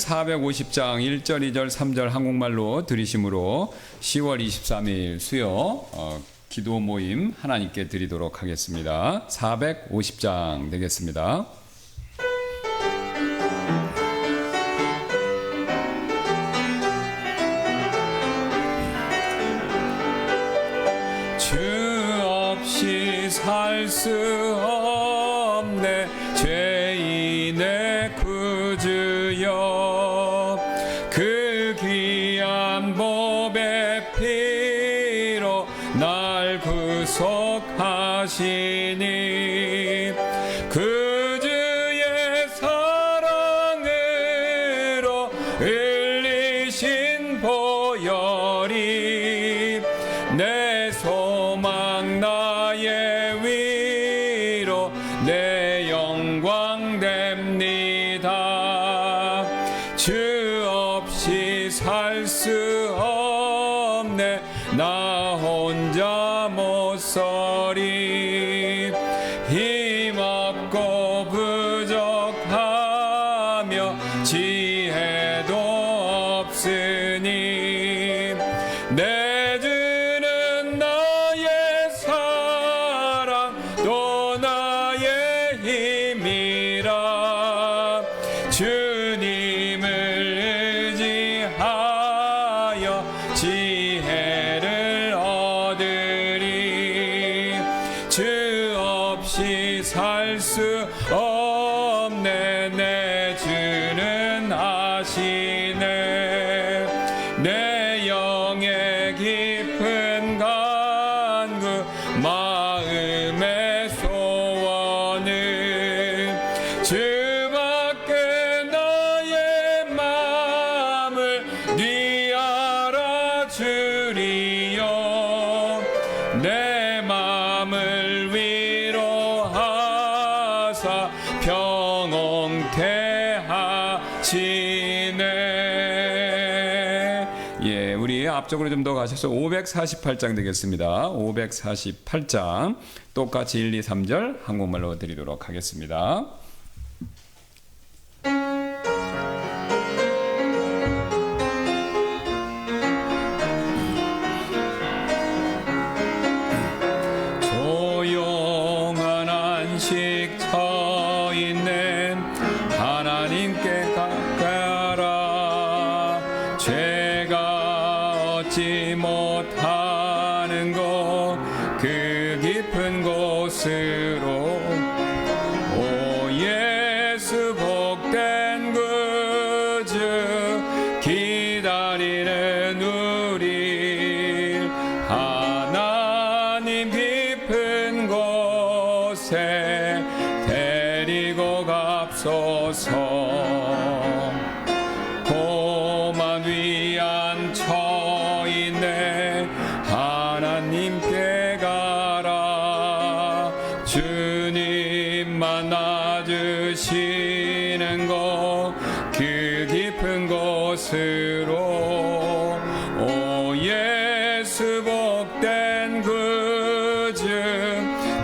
450장 1절, 2절, 3절 한국말로 들으심으로 10월 23일 수요 기도 모임 하나님께 드리도록 하겠습니다. 450장 되겠습니다. 주 없이 살 수 없네 죄인의 구주여, 그 귀한 보배 피로 날 구속하시니 구주의 사랑으로 흘리신 보혈이 내 소망 나의 위로 내 영광 됩니다. 주 없이 살 수 없네 나 혼자 못 서리. 힘없고 부족하며 지혜도 없으니 내 주는 나의 사랑 또 나의 힘이라. 주님을 의지하여 지혜를 얻으리. 주 없이 살 수 없네 내 주는 아시네. 내 영의 깊은 간구 마음의 소원은 주밖에 나의 마음을 네 알아주리요. 내 마음을 위로하사 평온케 하시네. 예, 우리 앞쪽으로 좀 더 가셔서 548장 되겠습니다. 548장 똑같이 1, 2, 3절 한국말로 드리도록 하겠습니다. 조용한 안식 터 있는 하나님께 가까라. 죄가 얻지 못하는 곳 그 깊은 곳으로 오 예수 복된 구주 기다리는 우리 하나님 깊은 곳에 데리고 갑소서. 고만 위안 처 있네 하나님께 가라. 주님 만나주시는 곳 그 깊은 곳으로 오 예수 복된 구주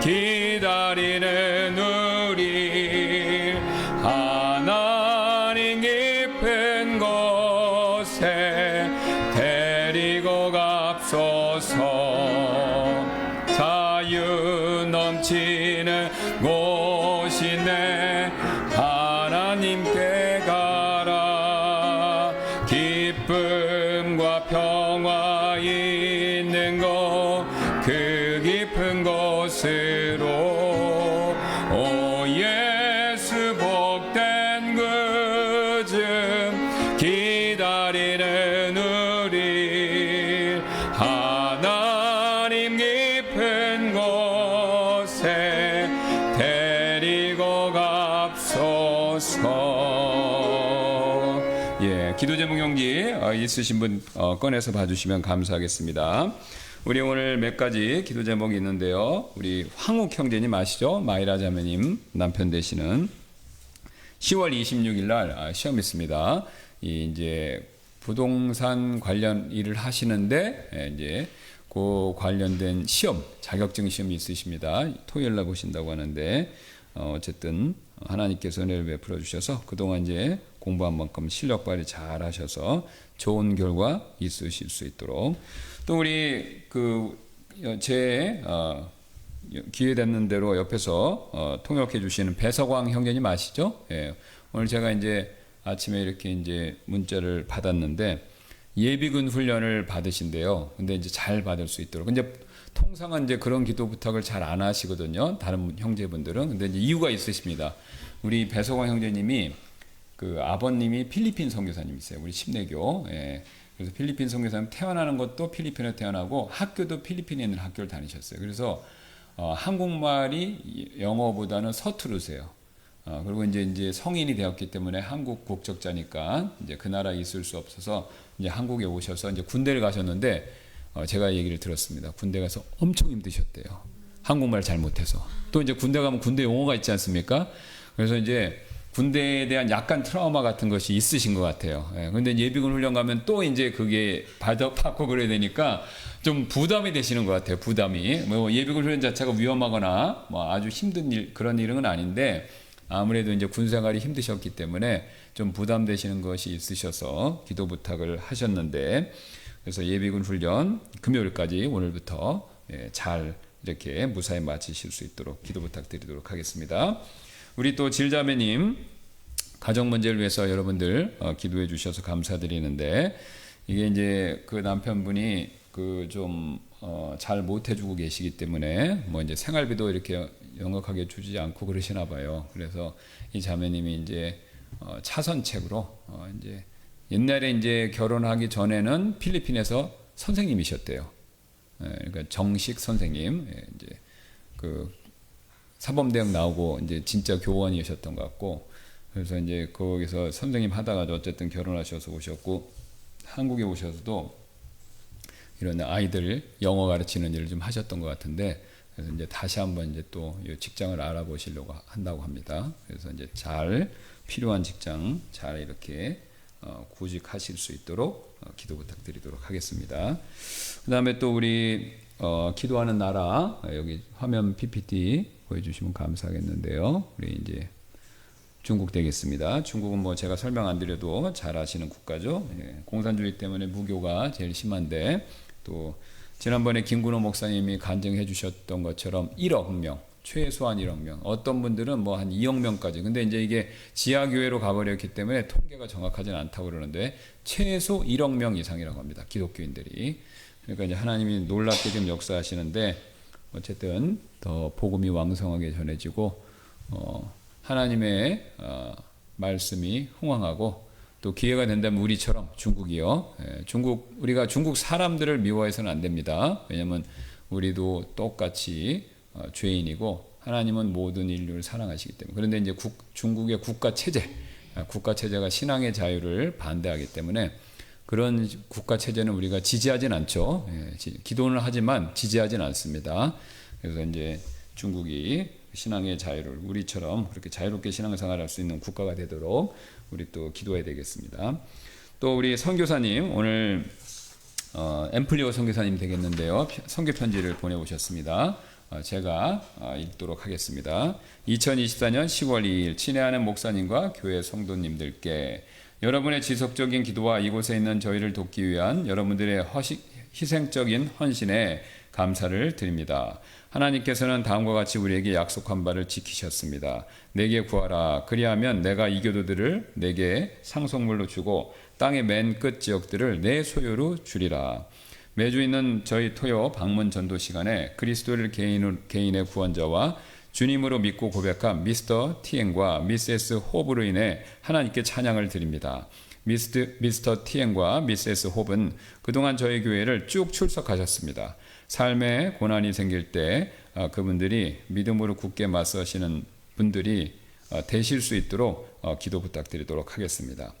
기다리는 우리 하나님 깊은 곳에 데리고 갑소서. 자유 넘치는 곳이네 하나님께 가라. 기쁨과 평화 있는 곳 그 깊은 곳으로 오 예수 복된 구주 기다리는 우리 하나님 깊은 곳에 데리고 갑소서. 예, 기도 제목 용지 있으신 분 꺼내서 봐주시면 감사하겠습니다. 우리 오늘 몇 가지 기도 제목이 있는데요. 우리 황욱 형제님 아시죠? 마이라 자매님 남편 되시는 10월 26일 날 시험 있습니다. 이제 부동산 관련 일을 하시는데 이제 그 관련된 시험, 자격증 시험이 있으십니다. 토요일 날 보신다고 하는데 어쨌든 하나님께서 은혜를 베풀어 주셔서 그동안 이제 공부한 만큼 실력 발휘 잘 하셔서 좋은 결과 있으실 수 있도록, 또 우리 제 기회 되는 대로 옆에서 통역해 주시는 배석왕 형제님 아시죠? 예. 오늘 제가 이제 아침에 이렇게 이제 문자를 받았는데 예비군 훈련을 받으신대요. 근데 이제 잘 받을 수 있도록. 근데 통상은 이제 그런 기도 부탁을 잘 안 하시거든요. 다른 형제분들은. 근데 이제 이유가 있으십니다. 우리 배석왕 형제님이 아버님이 필리핀 선교사님이세요. 우리 침례교. 예. 그래서 필리핀 선교사님 태어나는 것도 필리핀에 태어나고 학교도 필리핀에 있는 학교를 다니셨어요. 그래서 한국말이 영어보다는 서투르세요. 그리고 이제 성인이 되었기 때문에 한국 국적자니까 이제 그 나라에 있을 수 없어서 이제 한국에 오셔서 이제 군대를 가셨는데 제가 얘기를 들었습니다. 군대 가서 엄청 힘드셨대요. 한국말 잘 못해서. 또 이제 군대 가면 군대 용어가 있지 않습니까? 그래서 이제 군대에 대한 약간 트라우마 같은 것이 있으신 것 같아요. 근데 예비군 훈련 가면 또 이제 그게 받고 그래야 되니까 좀 부담이 되시는 것 같아요. 부담이. 뭐 예비군 훈련 자체가 위험하거나 뭐 아주 힘든 그런 일은 아닌데 아무래도 이제 군 생활이 힘드셨기 때문에 좀 부담되시는 것이 있으셔서 기도 부탁을 하셨는데, 그래서 예비군 훈련 금요일까지 오늘부터 잘 이렇게 무사히 마치실 수 있도록 기도 부탁드리도록 하겠습니다. 우리 또 질자매님 가정 문제를 위해서 여러분들 기도해 주셔서 감사드리는데, 이게 이제 그 남편분이 잘 못 해주고 계시기 때문에 뭐 이제 생활비도 이렇게 넉넉하게 주지 않고 그러시나 봐요. 그래서 이 자매님이 이제 차선책으로 이제 옛날에 이제 결혼하기 전에는 필리핀에서 선생님이셨대요. 그러니까 정식 선생님, 이제 사범대학 나오고 이제 진짜 교원이셨던 것 같고, 그래서 이제 거기서 선생님 하다가 어쨌든 결혼하셔서 오셨고, 한국에 오셔서도 이런 아이들 영어 가르치는 일을 좀 하셨던 것 같은데, 그래서 이제 다시 한번 이제 또 직장을 알아보시려고 한다고 합니다. 그래서 이제 잘 필요한 직장 잘 이렇게 구직하실 수 있도록 기도 부탁드리도록 하겠습니다. 그 다음에 또 우리 기도하는 나라, 여기 화면 PPT 보여주시면 감사하겠는데요. 우리 이제 중국 되겠습니다. 중국은 뭐 제가 설명 안 드려도 잘 아시는 국가죠. 공산주의 때문에 무교가 제일 심한데, 또 지난번에 김근호 목사님이 간증해 주셨던 것처럼 1억 명, 최소한 1억 명, 어떤 분들은 뭐 한 2억 명까지. 근데 이제 이게 지하교회로 가버렸기 때문에 통계가 정확하지는 않다고 그러는데 최소 1억 명 이상이라고 합니다. 기독교인들이. 그러니까 이제 하나님이 놀랍게 지금 역사하시는데, 어쨌든 더 복음이 왕성하게 전해지고 하나님의 말씀이 흥왕하고, 또 기회가 된다면 우리처럼 중국이요. 우리가 중국 사람들을 미워해서는 안 됩니다. 왜냐하면 우리도 똑같이 죄인이고 하나님은 모든 인류를 사랑하시기 때문에. 그런데 이제 중국의 국가 체제가 신앙의 자유를 반대하기 때문에 그런 국가 체제는 우리가 지지하진 않죠. 기도는 하지만 지지하진 않습니다. 그래서 이제 중국이 신앙의 자유를 우리처럼 그렇게 자유롭게 신앙생활을 할 수 있는 국가가 되도록 우리 또 기도해야 되겠습니다. 또 우리 선교사님 오늘 앰플리오 선교사님 되겠는데요. 선교 편지를 보내오셨습니다. 제가 읽도록 하겠습니다. 2024년 10월 2일 친애하는 목사님과 교회 성도님들께 여러분의 지속적인 기도와 이곳에 있는 저희를 돕기 위한 여러분들의 희생적인 헌신에 감사를 드립니다. 하나님께서는 다음과 같이 우리에게 약속한 바를 지키셨습니다. 내게 구하라. 그리하면 내가 이 교도들을 내게 상속물로 주고 땅의 맨 끝 지역들을 내 소유로 주리라. 매주 있는 저희 토요 방문 전도 시간에 그리스도를 개인의 구원자와 주님으로 믿고 고백한 미스터 티엔과 미세스 호브로 인해 하나님께 찬양을 드립니다. 미스터 티엔과 미세스 홉은 그동안 저희 교회를 쭉 출석하셨습니다. 삶에 고난이 생길 때 그분들이 믿음으로 굳게 맞서시는 분들이 되실 수 있도록 기도 부탁드리도록 하겠습니다.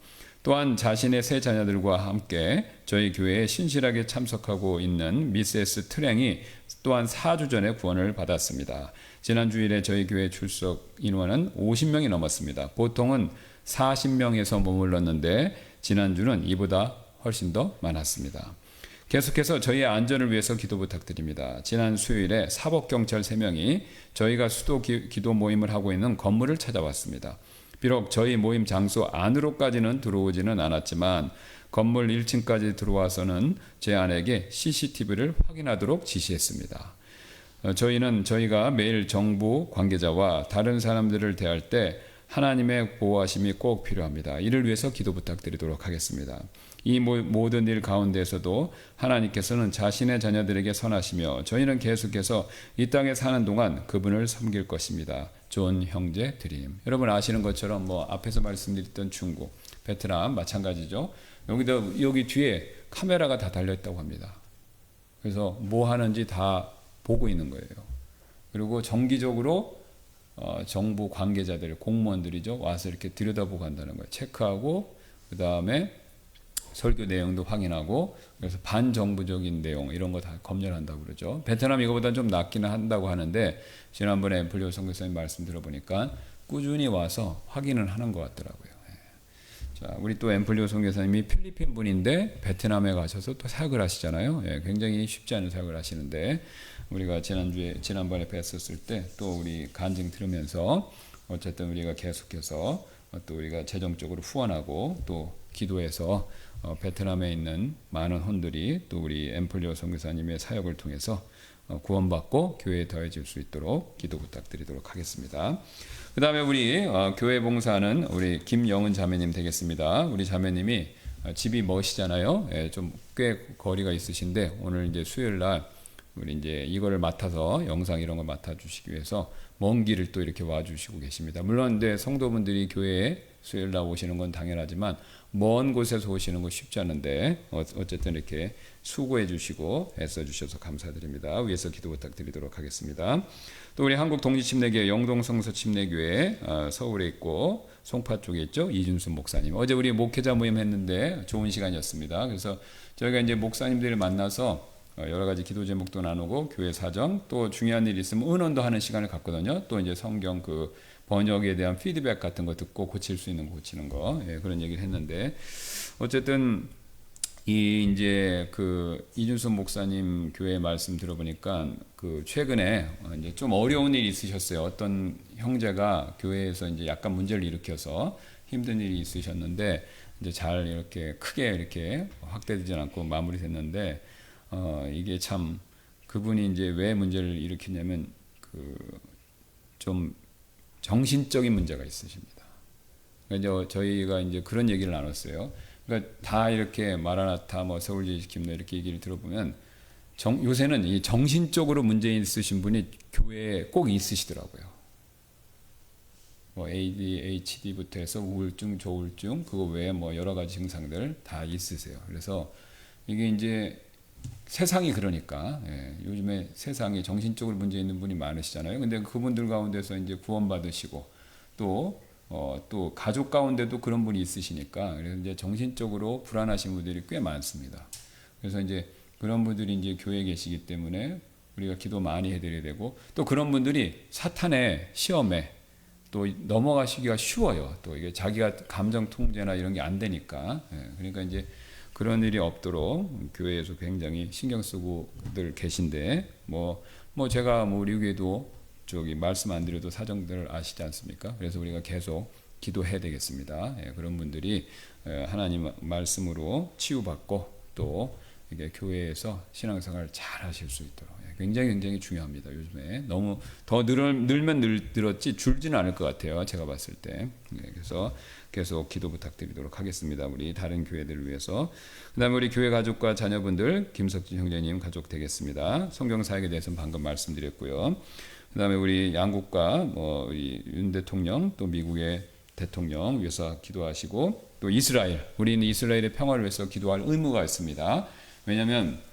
또한 자신의 세 자녀들과 함께 저희 교회에 신실하게 참석하고 있는 미세스 트랭이 또한 4주 전에 구원을 받았습니다. 지난 주일에 저희 교회 출석 인원은 50명이 넘었습니다. 보통은 40명에서 머물렀는데 지난주는 이보다 훨씬 더 많았습니다. 계속해서 저희의 안전을 위해서 기도 부탁드립니다. 지난 수요일에 사법경찰 3명이 저희가 수도 기도 모임을 하고 있는 건물을 찾아왔습니다. 비록 저희 모임 장소 안으로까지는 들어오지는 않았지만 건물 1층까지 들어와서는 제 아내에게 CCTV를 확인하도록 지시했습니다. 저희가 매일 정부 관계자와 다른 사람들을 대할 때 하나님의 보호하심이 꼭 필요합니다. 이를 위해서 기도 부탁드리도록 하겠습니다. 이 모든 일 가운데에서도 하나님께서는 자신의 자녀들에게 선하시며 저희는 계속해서 이 땅에 사는 동안 그분을 섬길 것입니다. 존 형제 드림. 여러분 아시는 것처럼 뭐 앞에서 말씀드렸던 중국, 베트남 마찬가지죠. 여기 뒤에 카메라가 다 달려있다고 합니다. 그래서 뭐 하는지 다 보고 있는 거예요. 그리고 정기적으로 정부 관계자들, 공무원들이죠. 와서 이렇게 들여다보고 한다는 거예요. 체크하고 그 다음에 설교 내용도 확인하고 그래서 반정부적인 내용 이런 거 다 검열한다고 그러죠. 베트남 이거보다 좀 낫기는 한다고 하는데 지난번에 앰플리오 선교사님 말씀 들어보니까 꾸준히 와서 확인을 하는 것 같더라고요. 자, 우리 또 앰플리오 선교사님이 필리핀 분인데 베트남에 가셔서 또 사역을 하시잖아요. 굉장히 쉽지 않은 사역을 하시는데 우리가 지난번에 뵀었을 때 또 우리 간증 들으면서 어쨌든 우리가 계속해서 또 우리가 재정적으로 후원하고 또 기도해서 베트남에 있는 많은 혼들이 또 우리 앰플리오 선교사님의 사역을 통해서 구원받고 교회에 더해질 수 있도록 기도 부탁드리도록 하겠습니다. 그 다음에 우리 교회 봉사하는 우리 김영은 자매님 되겠습니다. 우리 자매님이 집이 멋이잖아요. 좀 꽤 거리가 있으신데 오늘 이제 수요일 날 우리 이제 이거를 맡아서 영상 이런 걸 맡아주시기 위해서 먼 길을 또 이렇게 와주시고 계십니다. 물론 근데 성도분들이 교회에 수요일 날 오시는 건 당연하지만 먼 곳에서 오시는 거 쉽지 않은데 어쨌든 이렇게 수고해 주시고 애써 주셔서 감사드립니다. 위에서 기도 부탁드리도록 하겠습니다. 또 우리 한국 독립침례교회 영동성서침례교회 서울에 있고 송파 쪽에 있죠. 이준순 목사님. 어제 우리 목회자 모임 했는데 좋은 시간이었습니다. 그래서 저희가 이제 목사님들을 만나서 여러 가지 기도 제목도 나누고 교회 사정 또 중요한 일이 있으면 의논도 하는 시간을 갖거든요. 또 이제 성경 그 번역에 대한 피드백 같은 거 듣고 고칠 수 있는 거 고치는 거 그런 얘기를 했는데 어쨌든 이 이제 그 이준선 목사님 교회 말씀 들어보니까 그 최근에 이제 좀 어려운 일이 있으셨어요. 어떤 형제가 교회에서 이제 약간 문제를 일으켜서 힘든 일이 있으셨는데 이제 잘 이렇게 크게 이렇게 확대되지 않고 마무리됐는데 이게 참 그분이 이제 왜 문제를 일으키냐면 그 좀 정신적인 문제가 있으십니다. 그러니까 저희가 이제 그런 얘기를 나눴어요. 그러니까 다 이렇게 마라나타, 뭐 서울제일시킴 이렇게 얘기를 들어보면 요새는 이 정신적으로 문제 있으신 분이 교회에 꼭 있으시더라고요. 뭐 ADHD부터 해서 우울증, 조울증, 그거 외에 뭐 여러 가지 증상들 다 있으세요. 그래서 이게 이제 세상이 그러니까 요즘에 세상에 정신적으로 문제 있는 분이 많으시잖아요. 근데 그분들 가운데서 이제 구원받으시고 또 가족 가운데도 그런 분이 있으시니까 그래서 이제 정신적으로 불안하신 분들이 꽤 많습니다. 그래서 이제 그런 분들이 이제 교회에 계시기 때문에 우리가 기도 많이 해드려야 되고 또 그런 분들이 사탄의 시험에 또 넘어가시기가 쉬워요. 또 이게 자기가 감정 통제나 이런 게 안 되니까 그러니까 이제 그런 일이 없도록 교회에서 굉장히 신경 쓰고들 계신데 뭐 제가 뭐 우리 교회도 저기 말씀 안 드려도 사정들을 아시지 않습니까? 그래서 우리가 계속 기도해야 되겠습니다. 그런 분들이 하나님 말씀으로 치유받고 또 이게 교회에서 신앙생활을 잘 하실 수 있도록 굉장히 중요합니다. 요즘에 너무 더 늘면 늘었지 줄지는 않을 것 같아요. 제가 봤을 때. 그래서 계속 기도 부탁드리도록 하겠습니다. 우리 다른 교회들을 위해서. 그다음에 우리 교회 가족과 자녀분들 김석진 형제님 가족 되겠습니다. 성경 사역에 대해서는 방금 말씀드렸고요. 그다음에 우리 양국과 우리 윤 대통령 또 미국의 대통령 위해서 기도하시고 또 이스라엘 우리는 이스라엘의 평화를 위해서 기도할 의무가 있습니다. 왜냐하면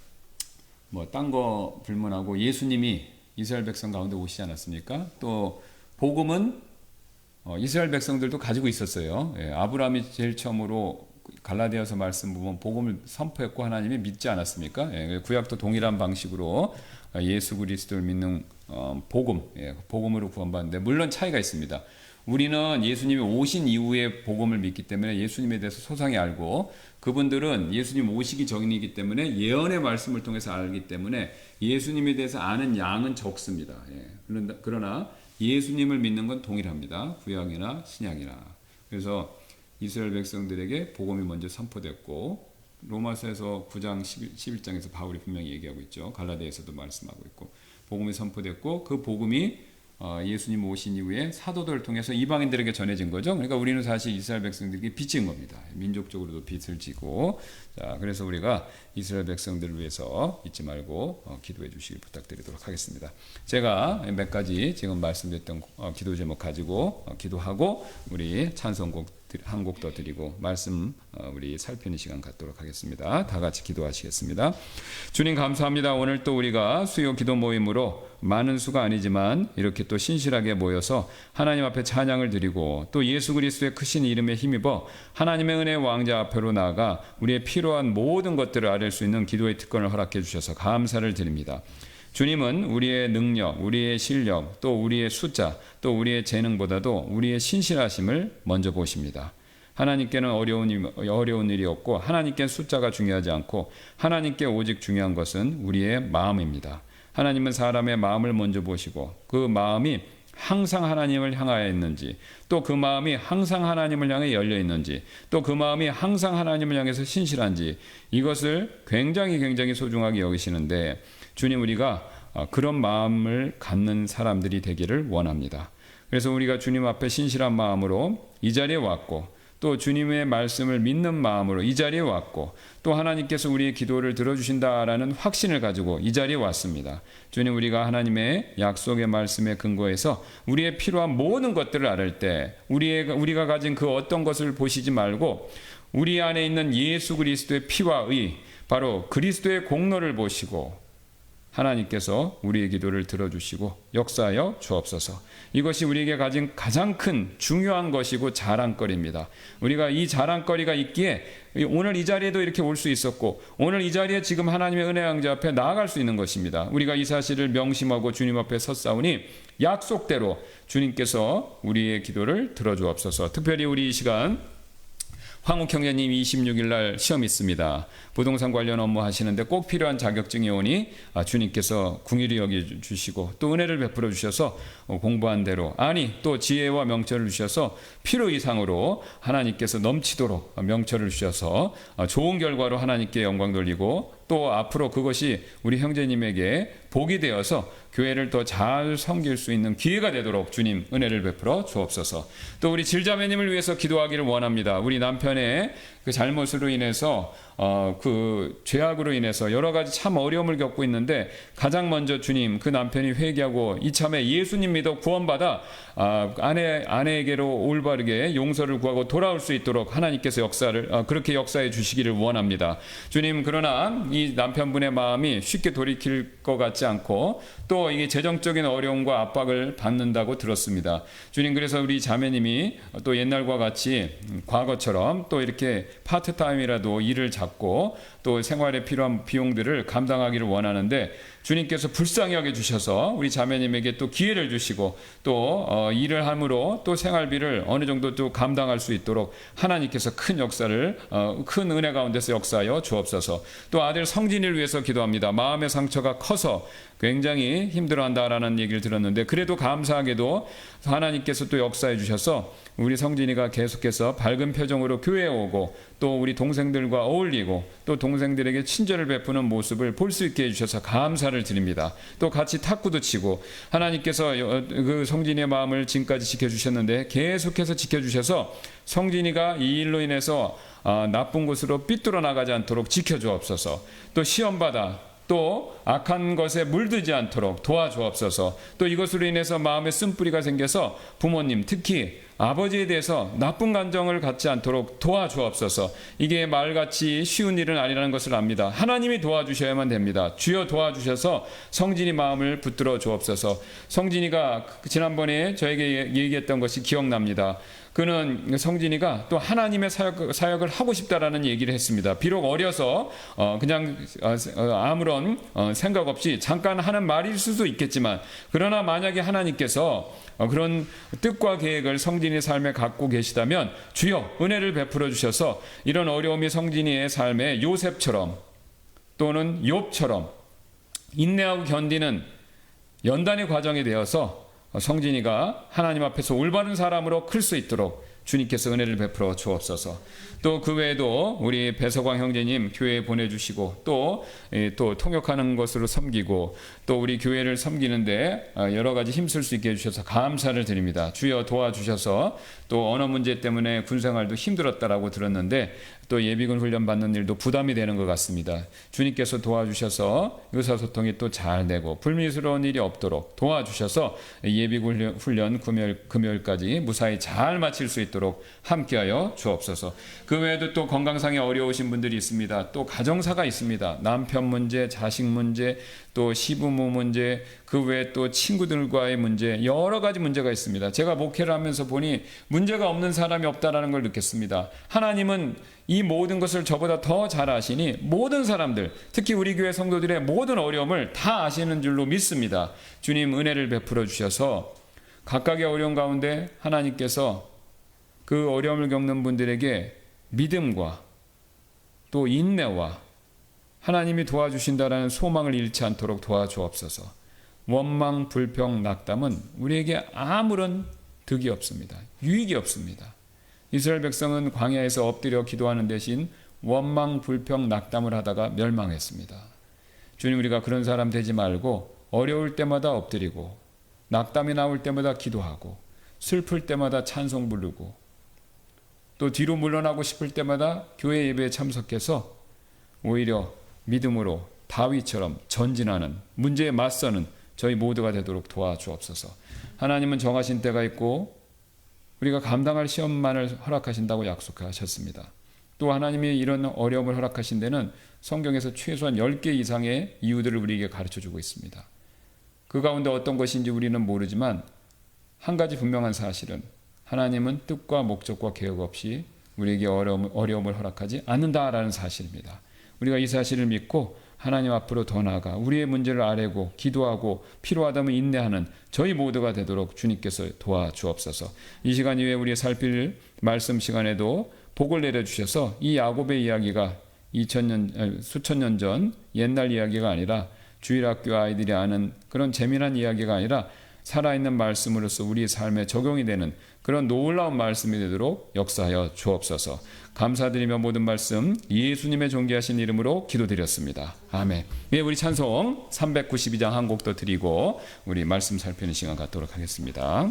딴 거 불문하고 예수님이 이스라엘 백성 가운데 오시지 않았습니까? 또 복음은 이스라엘 백성들도 가지고 있었어요. 아브라함이 제일 처음으로 갈라디아서 말씀 보면 복음을 선포했고 하나님이 믿지 않았습니까? 구약도 동일한 방식으로 예수 그리스도를 믿는 복음으로 구원받는데 물론 차이가 있습니다. 우리는 예수님이 오신 이후에 복음을 믿기 때문에 예수님에 대해서 소상히 알고 그분들은 예수님 오시기 전이기 때문에 예언의 말씀을 통해서 알기 때문에 예수님에 대해서 아는 양은 적습니다. 그러나 예수님을 믿는 건 동일합니다. 구약이나 신약이나. 그래서 이스라엘 백성들에게 복음이 먼저 선포됐고 로마서에서 9장 11장에서 바울이 분명히 얘기하고 있죠. 갈라디아에서도 말씀하고 있고 복음이 선포됐고 그 복음이 예수님 오신 이후에 사도들을 통해서 이방인들에게 전해진 거죠. 그러니까 우리는 사실 이스라엘 백성들에게 빚진 겁니다. 민족적으로도 빚을 지고. 자, 그래서 우리가 이스라엘 백성들을 위해서 잊지 말고 기도해 주시길 부탁드리도록 하겠습니다. 제가 몇 가지 지금 말씀드렸던 기도 제목 가지고 기도하고 우리 찬송곡 한 곡 더 드리고 말씀 우리 살피는 시간 갖도록 하겠습니다. 다 같이 기도하시겠습니다. 주님 감사합니다. 오늘 또 우리가 수요 기도 모임으로 많은 수가 아니지만 이렇게 또 신실하게 모여서 하나님 앞에 찬양을 드리고 또 예수 그리스도의 크신 이름에 힘입어 하나님의 은혜 왕자 앞으로 나아가 우리의 필요한 모든 것들을 아뢰 수 있는 기도의 특권을 허락해 주셔서 감사를 드립니다. 주님은 우리의 능력, 우리의 실력, 또 우리의 숫자, 또 우리의 재능보다도 우리의 신실하심을 먼저 보십니다. 하나님께는 어려운 일이 없고 하나님께는 숫자가 중요하지 않고 하나님께 오직 중요한 것은 우리의 마음입니다. 하나님은 사람의 마음을 먼저 보시고 그 마음이 항상 하나님을 향하여 있는지 또 그 마음이 항상 하나님을 향해 열려 있는지 또 그 마음이 항상 하나님을 향해서 신실한지 이것을 굉장히 소중하게 여기시는데 주님 우리가 그런 마음을 갖는 사람들이 되기를 원합니다. 그래서 우리가 주님 앞에 신실한 마음으로 이 자리에 왔고 또 주님의 말씀을 믿는 마음으로 이 자리에 왔고 또 하나님께서 우리의 기도를 들어주신다라는 확신을 가지고 이 자리에 왔습니다. 주님 우리가 하나님의 약속의 말씀에 근거해서 우리의 필요한 모든 것들을 아뢰 때 우리가 가진 그 어떤 것을 보시지 말고 우리 안에 있는 예수 그리스도의 피와 의 바로 그리스도의 공로를 보시고 하나님께서 우리의 기도를 들어주시고 역사하여 주옵소서. 이것이 우리에게 가진 가장 큰 중요한 것이고 자랑거리입니다. 우리가 이 자랑거리가 있기에 오늘 이 자리에도 이렇게 올 수 있었고 오늘 이 자리에 지금 하나님의 은혜 왕자 앞에 나아갈 수 있는 것입니다. 우리가 이 사실을 명심하고 주님 앞에 섰사오니 약속대로 주님께서 우리의 기도를 들어주옵소서. 특별히 우리 이 시간 황욱 형제님 26일 날 시험이 있습니다. 부동산 관련 업무 하시는데 꼭 필요한 자격증이 오니 주님께서 궁휼히 여겨주시고 또 은혜를 베풀어 주셔서 공부한 대로 아니 또 지혜와 명철을 주셔서 필요 이상으로 하나님께서 넘치도록 명철을 주셔서 좋은 결과로 하나님께 영광 돌리고 또 앞으로 그것이 우리 형제님에게 복이 되어서 교회를 더 잘 섬길 수 있는 기회가 되도록 주님 은혜를 베풀어 주옵소서. 또 우리 질자매님을 위해서 기도하기를 원합니다. 우리 남편의 그 잘못으로 인해서 그 죄악으로 인해서 여러 가지 참 어려움을 겪고 있는데 가장 먼저 주님 그 남편이 회개하고 이참에 예수님 믿어 구원받아 아내에게로 올바르게 용서를 구하고 돌아올 수 있도록 하나님께서 그렇게 역사해 주시기를 원합니다. 주님 그러나 이 남편분의 마음이 쉽게 돌이킬 것 같지 않고 또 이게 재정적인 어려움과 압박을 받는다고 들었습니다. 주님 그래서 우리 자매님이 또 옛날과 같이 과거처럼 또 이렇게 파트타임이라도 일을 잡고 또 생활에 필요한 비용들을 감당하기를 원하는데 주님께서 불쌍히 여겨주셔서 우리 자매님에게 또 기회를 주시고 또 일을 함으로 또 생활비를 어느 정도 또 감당할 수 있도록 하나님께서 큰 역사를 큰 은혜 가운데서 역사하여 주옵소서. 또 아들 성진이를 위해서 기도합니다. 마음의 상처가 커서 굉장히 힘들어한다라는 얘기를 들었는데 그래도 감사하게도 하나님께서 또 역사해 주셔서 우리 성진이가 계속해서 밝은 표정으로 교회에 오고 또 우리 동생들과 어울리고 또 동생들에게 친절을 베푸는 모습을 볼 수 있게 해주셔서 감사를 드립니다. 또 같이 탁구도 치고 하나님께서 그 성진이의 마음을 지금까지 지켜주셨는데 계속해서 지켜주셔서 성진이가 이 일로 인해서 나쁜 곳으로 삐뚤어 나가지 않도록 지켜주옵소서. 또 시험받아 또 악한 것에 물들지 않도록 도와주옵소서. 또 이것으로 인해서 마음에 쓴뿌리가 생겨서 부모님 특히 아버지에 대해서 나쁜 감정을 갖지 않도록 도와주옵소서. 이게 말같이 쉬운 일은 아니라는 것을 압니다. 하나님이 도와주셔야만 됩니다. 주여 도와주셔서 성진이 마음을 붙들어 주옵소서. 성진이가 지난번에 저에게 얘기했던 것이 기억납니다. 그는 성진이가 또 하나님의 사역을 하고 싶다라는 얘기를 했습니다. 비록 어려서 그냥 아무런 생각 없이 잠깐 하는 말일 수도 있겠지만 그러나 만약에 하나님께서 그런 뜻과 계획을 성진이의 삶에 갖고 계시다면 주여 은혜를 베풀어 주셔서 이런 어려움이 성진이의 삶에 요셉처럼 또는 욥처럼 인내하고 견디는 연단의 과정이 되어서 성진이가 하나님 앞에서 올바른 사람으로 클 수 있도록 주님께서 은혜를 베풀어 주옵소서. 또 그 외에도 우리 배서광 형제님 교회에 보내주시고 또 통역하는 것으로 섬기고 또 우리 교회를 섬기는데 여러 가지 힘쓸 수 있게 해주셔서 감사를 드립니다. 주여 도와주셔서 또 언어 문제 때문에 군생활도 힘들었다라고 들었는데 또 예비군 훈련 받는 일도 부담이 되는 것 같습니다. 주님께서 도와주셔서 의사소통이 또 잘 되고 불미스러운 일이 없도록 도와주셔서 예비군 훈련 금요일까지 무사히 잘 마칠 수 있도록 함께하여 주옵소서. 그 외에도 또 건강상에 어려우신 분들이 있습니다. 또 가정사가 있습니다. 남편 문제, 자식 문제, 또 시부모 문제, 그 외에 또 친구들과의 문제, 여러 가지 문제가 있습니다. 제가 목회를 하면서 보니 문제가 없는 사람이 없다라는 걸 느꼈습니다. 하나님은 이 모든 것을 저보다 더 잘 아시니 모든 사람들, 특히 우리 교회 성도들의 모든 어려움을 다 아시는 줄로 믿습니다. 주님 은혜를 베풀어 주셔서 각각의 어려움 가운데 하나님께서 그 어려움을 겪는 분들에게 믿음과 또 인내와 하나님이 도와주신다라는 소망을 잃지 않도록 도와주옵소서. 원망, 불평, 낙담은 우리에게 아무런 득이 없습니다. 유익이 없습니다. 이스라엘 백성은 광야에서 엎드려 기도하는 대신 원망, 불평, 낙담을 하다가 멸망했습니다. 주님, 우리가 그런 사람 되지 말고 어려울 때마다 엎드리고 낙담이 나올 때마다 기도하고 슬플 때마다 찬송 부르고 또 뒤로 물러나고 싶을 때마다 교회 예배에 참석해서 오히려 믿음으로 다윗처럼 전진하는, 문제에 맞서는 저희 모두가 되도록 도와주옵소서. 하나님은 정하신 때가 있고 우리가 감당할 시험만을 허락하신다고 약속하셨습니다. 또 하나님이 이런 어려움을 허락하신 데는 성경에서 최소한 10개 이상의 이유들을 우리에게 가르쳐주고 있습니다. 그 가운데 어떤 것인지 우리는 모르지만 한 가지 분명한 사실은 하나님은 뜻과 목적과 계획 없이 우리에게 어려움을 허락하지 않는다라는 사실입니다. 우리가 이 사실을 믿고 하나님 앞으로 더 나아가 우리의 문제를 아뢰고 기도하고 필요하다면 인내하는 저희 모두가 되도록 주님께서 도와주옵소서. 이 시간 이후에 우리 살필 말씀 시간에도 복을 내려주셔서 이 야곱의 이야기가 수천 년 전 옛날 이야기가 아니라 주일학교 아이들이 아는 그런 재미난 이야기가 아니라 살아있는 말씀으로서 우리 삶에 적용이 되는 그런 놀라운 말씀이 되도록 역사하여 주옵소서. 감사드리며 모든 말씀 예수님의 존귀하신 이름으로 기도드렸습니다. 아멘. 예, 우리 찬송 392장 한 곡 더 드리고 우리 말씀 살피는 시간 갖도록 하겠습니다.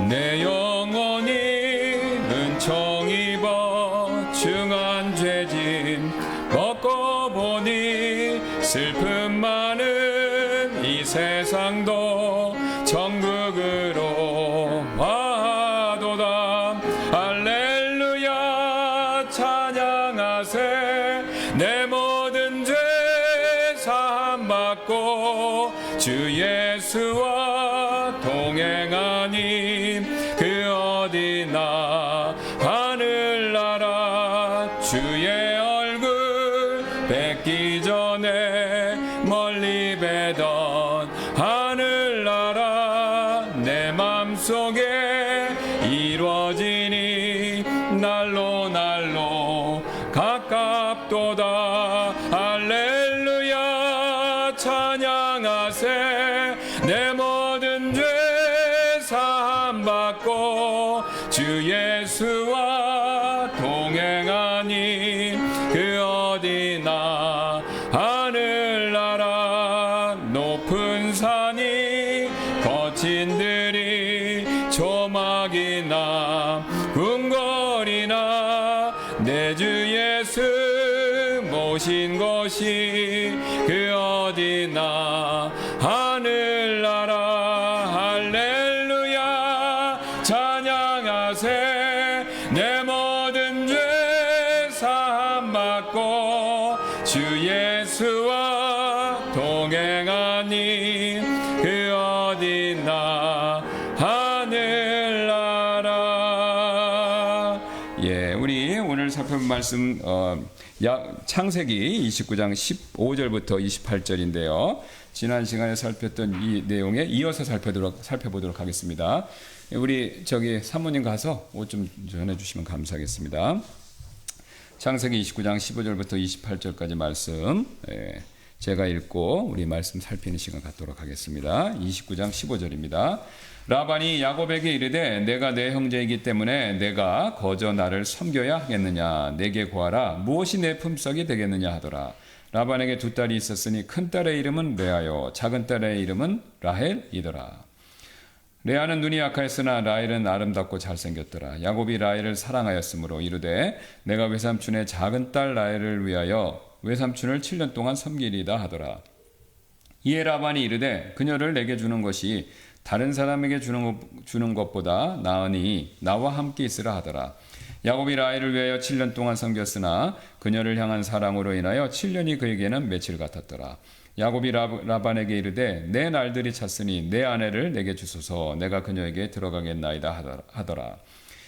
내 영혼이 은총 입어 중한 죄짐 먹고 보니 슬픔 많은 이 세상도 천국으로 와도다. 할렐루야 찬양하세. 내 모든 죄 사함 받고 주 예수와 동행하니 그 어디나 하늘나라 주의 얼굴 뵙기 전에 멀리 뵈던 하늘나라 내 맘속에 이루어지니 날로 날로 가깝도다. 할렐루야 찬양하세. 내 모든 죄 사함 받고 주 예수와 동행하니 그 어디나 하늘나라 높은 산이 거친 들이 조막이나 궁궐이나 내 주 예수 모신 곳이 그 어디나 하늘나라. 할렐루야 찬양하세. 내 모든 죄 사함 받고 주 예수와 동행하니 그 어디나 하늘나라. 예, 우리 오늘 살펴본 말씀 창세기 29장 15절부터 28절인데요. 지난 시간에 살폈던 이 내용에 이어서 살펴보도록 하겠습니다. 우리 사모님 가서 옷 좀 전해주시면 감사하겠습니다. 창세기 29장 15절부터 28절까지 말씀 제가 읽고 우리 말씀 살피는 시간 갖도록 하겠습니다. 29장 15절입니다. 라반이 야곱에게 이르되 내가 내 형제이기 때문에 내가 거저 나를 섬겨야 하겠느냐. 내게 구하라. 무엇이 내 품삯이 되겠느냐 하더라. 라반에게 두 딸이 있었으니 큰 딸의 이름은 레아요 작은 딸의 이름은 라헬이더라. 레아는 눈이 약하였으나 라헬은 아름답고 잘생겼더라. 야곱이 라헬을 사랑하였으므로 이르되 내가 외삼촌의 작은 딸 라헬을 위하여 외삼촌을 7년 동안 섬기리이다 하더라. 이에 라반이 이르되 그녀를 내게 주는 것이 다른 사람에게 주는 것보다 나으니 나와 함께 있으라 하더라. 야곱이 라헬을 위하여 7년 동안 섬겼으나 그녀를 향한 사랑으로 인하여 7년이 그에게는 며칠 같았더라. 야곱이 라반에게 이르되 내 날들이 찼으니 내 아내를 내게 주소서. 내가 그녀에게 들어가겠나이다 하더라.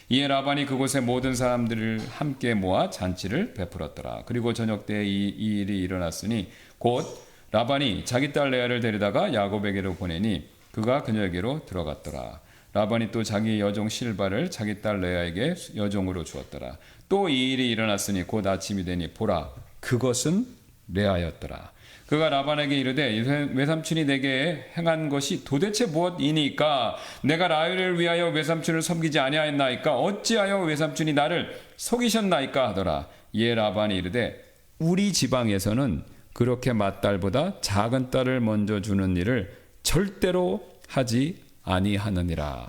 이에 라반이 그곳의 모든 사람들을 함께 모아 잔치를 베풀었더라. 그리고 저녁 때에 이 일이 일어났으니 곧 라반이 자기 딸 레아를 데려다가 야곱에게로 보내니 그가 그녀에게로 들어갔더라. 라반이 또 자기 여종 실바를 자기 딸 레아에게 여종으로 주었더라. 또 이 일이 일어났으니 곧 아침이 되니 보라 그것은 레아였더라. 그가 라반에게 이르되 외삼촌이 내게 행한 것이 도대체 무엇이니까? 내가 라헬을 위하여 외삼촌을 섬기지 아니하였나이까? 어찌하여 외삼촌이 나를 속이셨나이까? 하더라. 이에 라반이 이르되 우리 지방에서는 그렇게 맏딸보다 작은 딸을 먼저 주는 일을 절대로 하지 아니하느니라.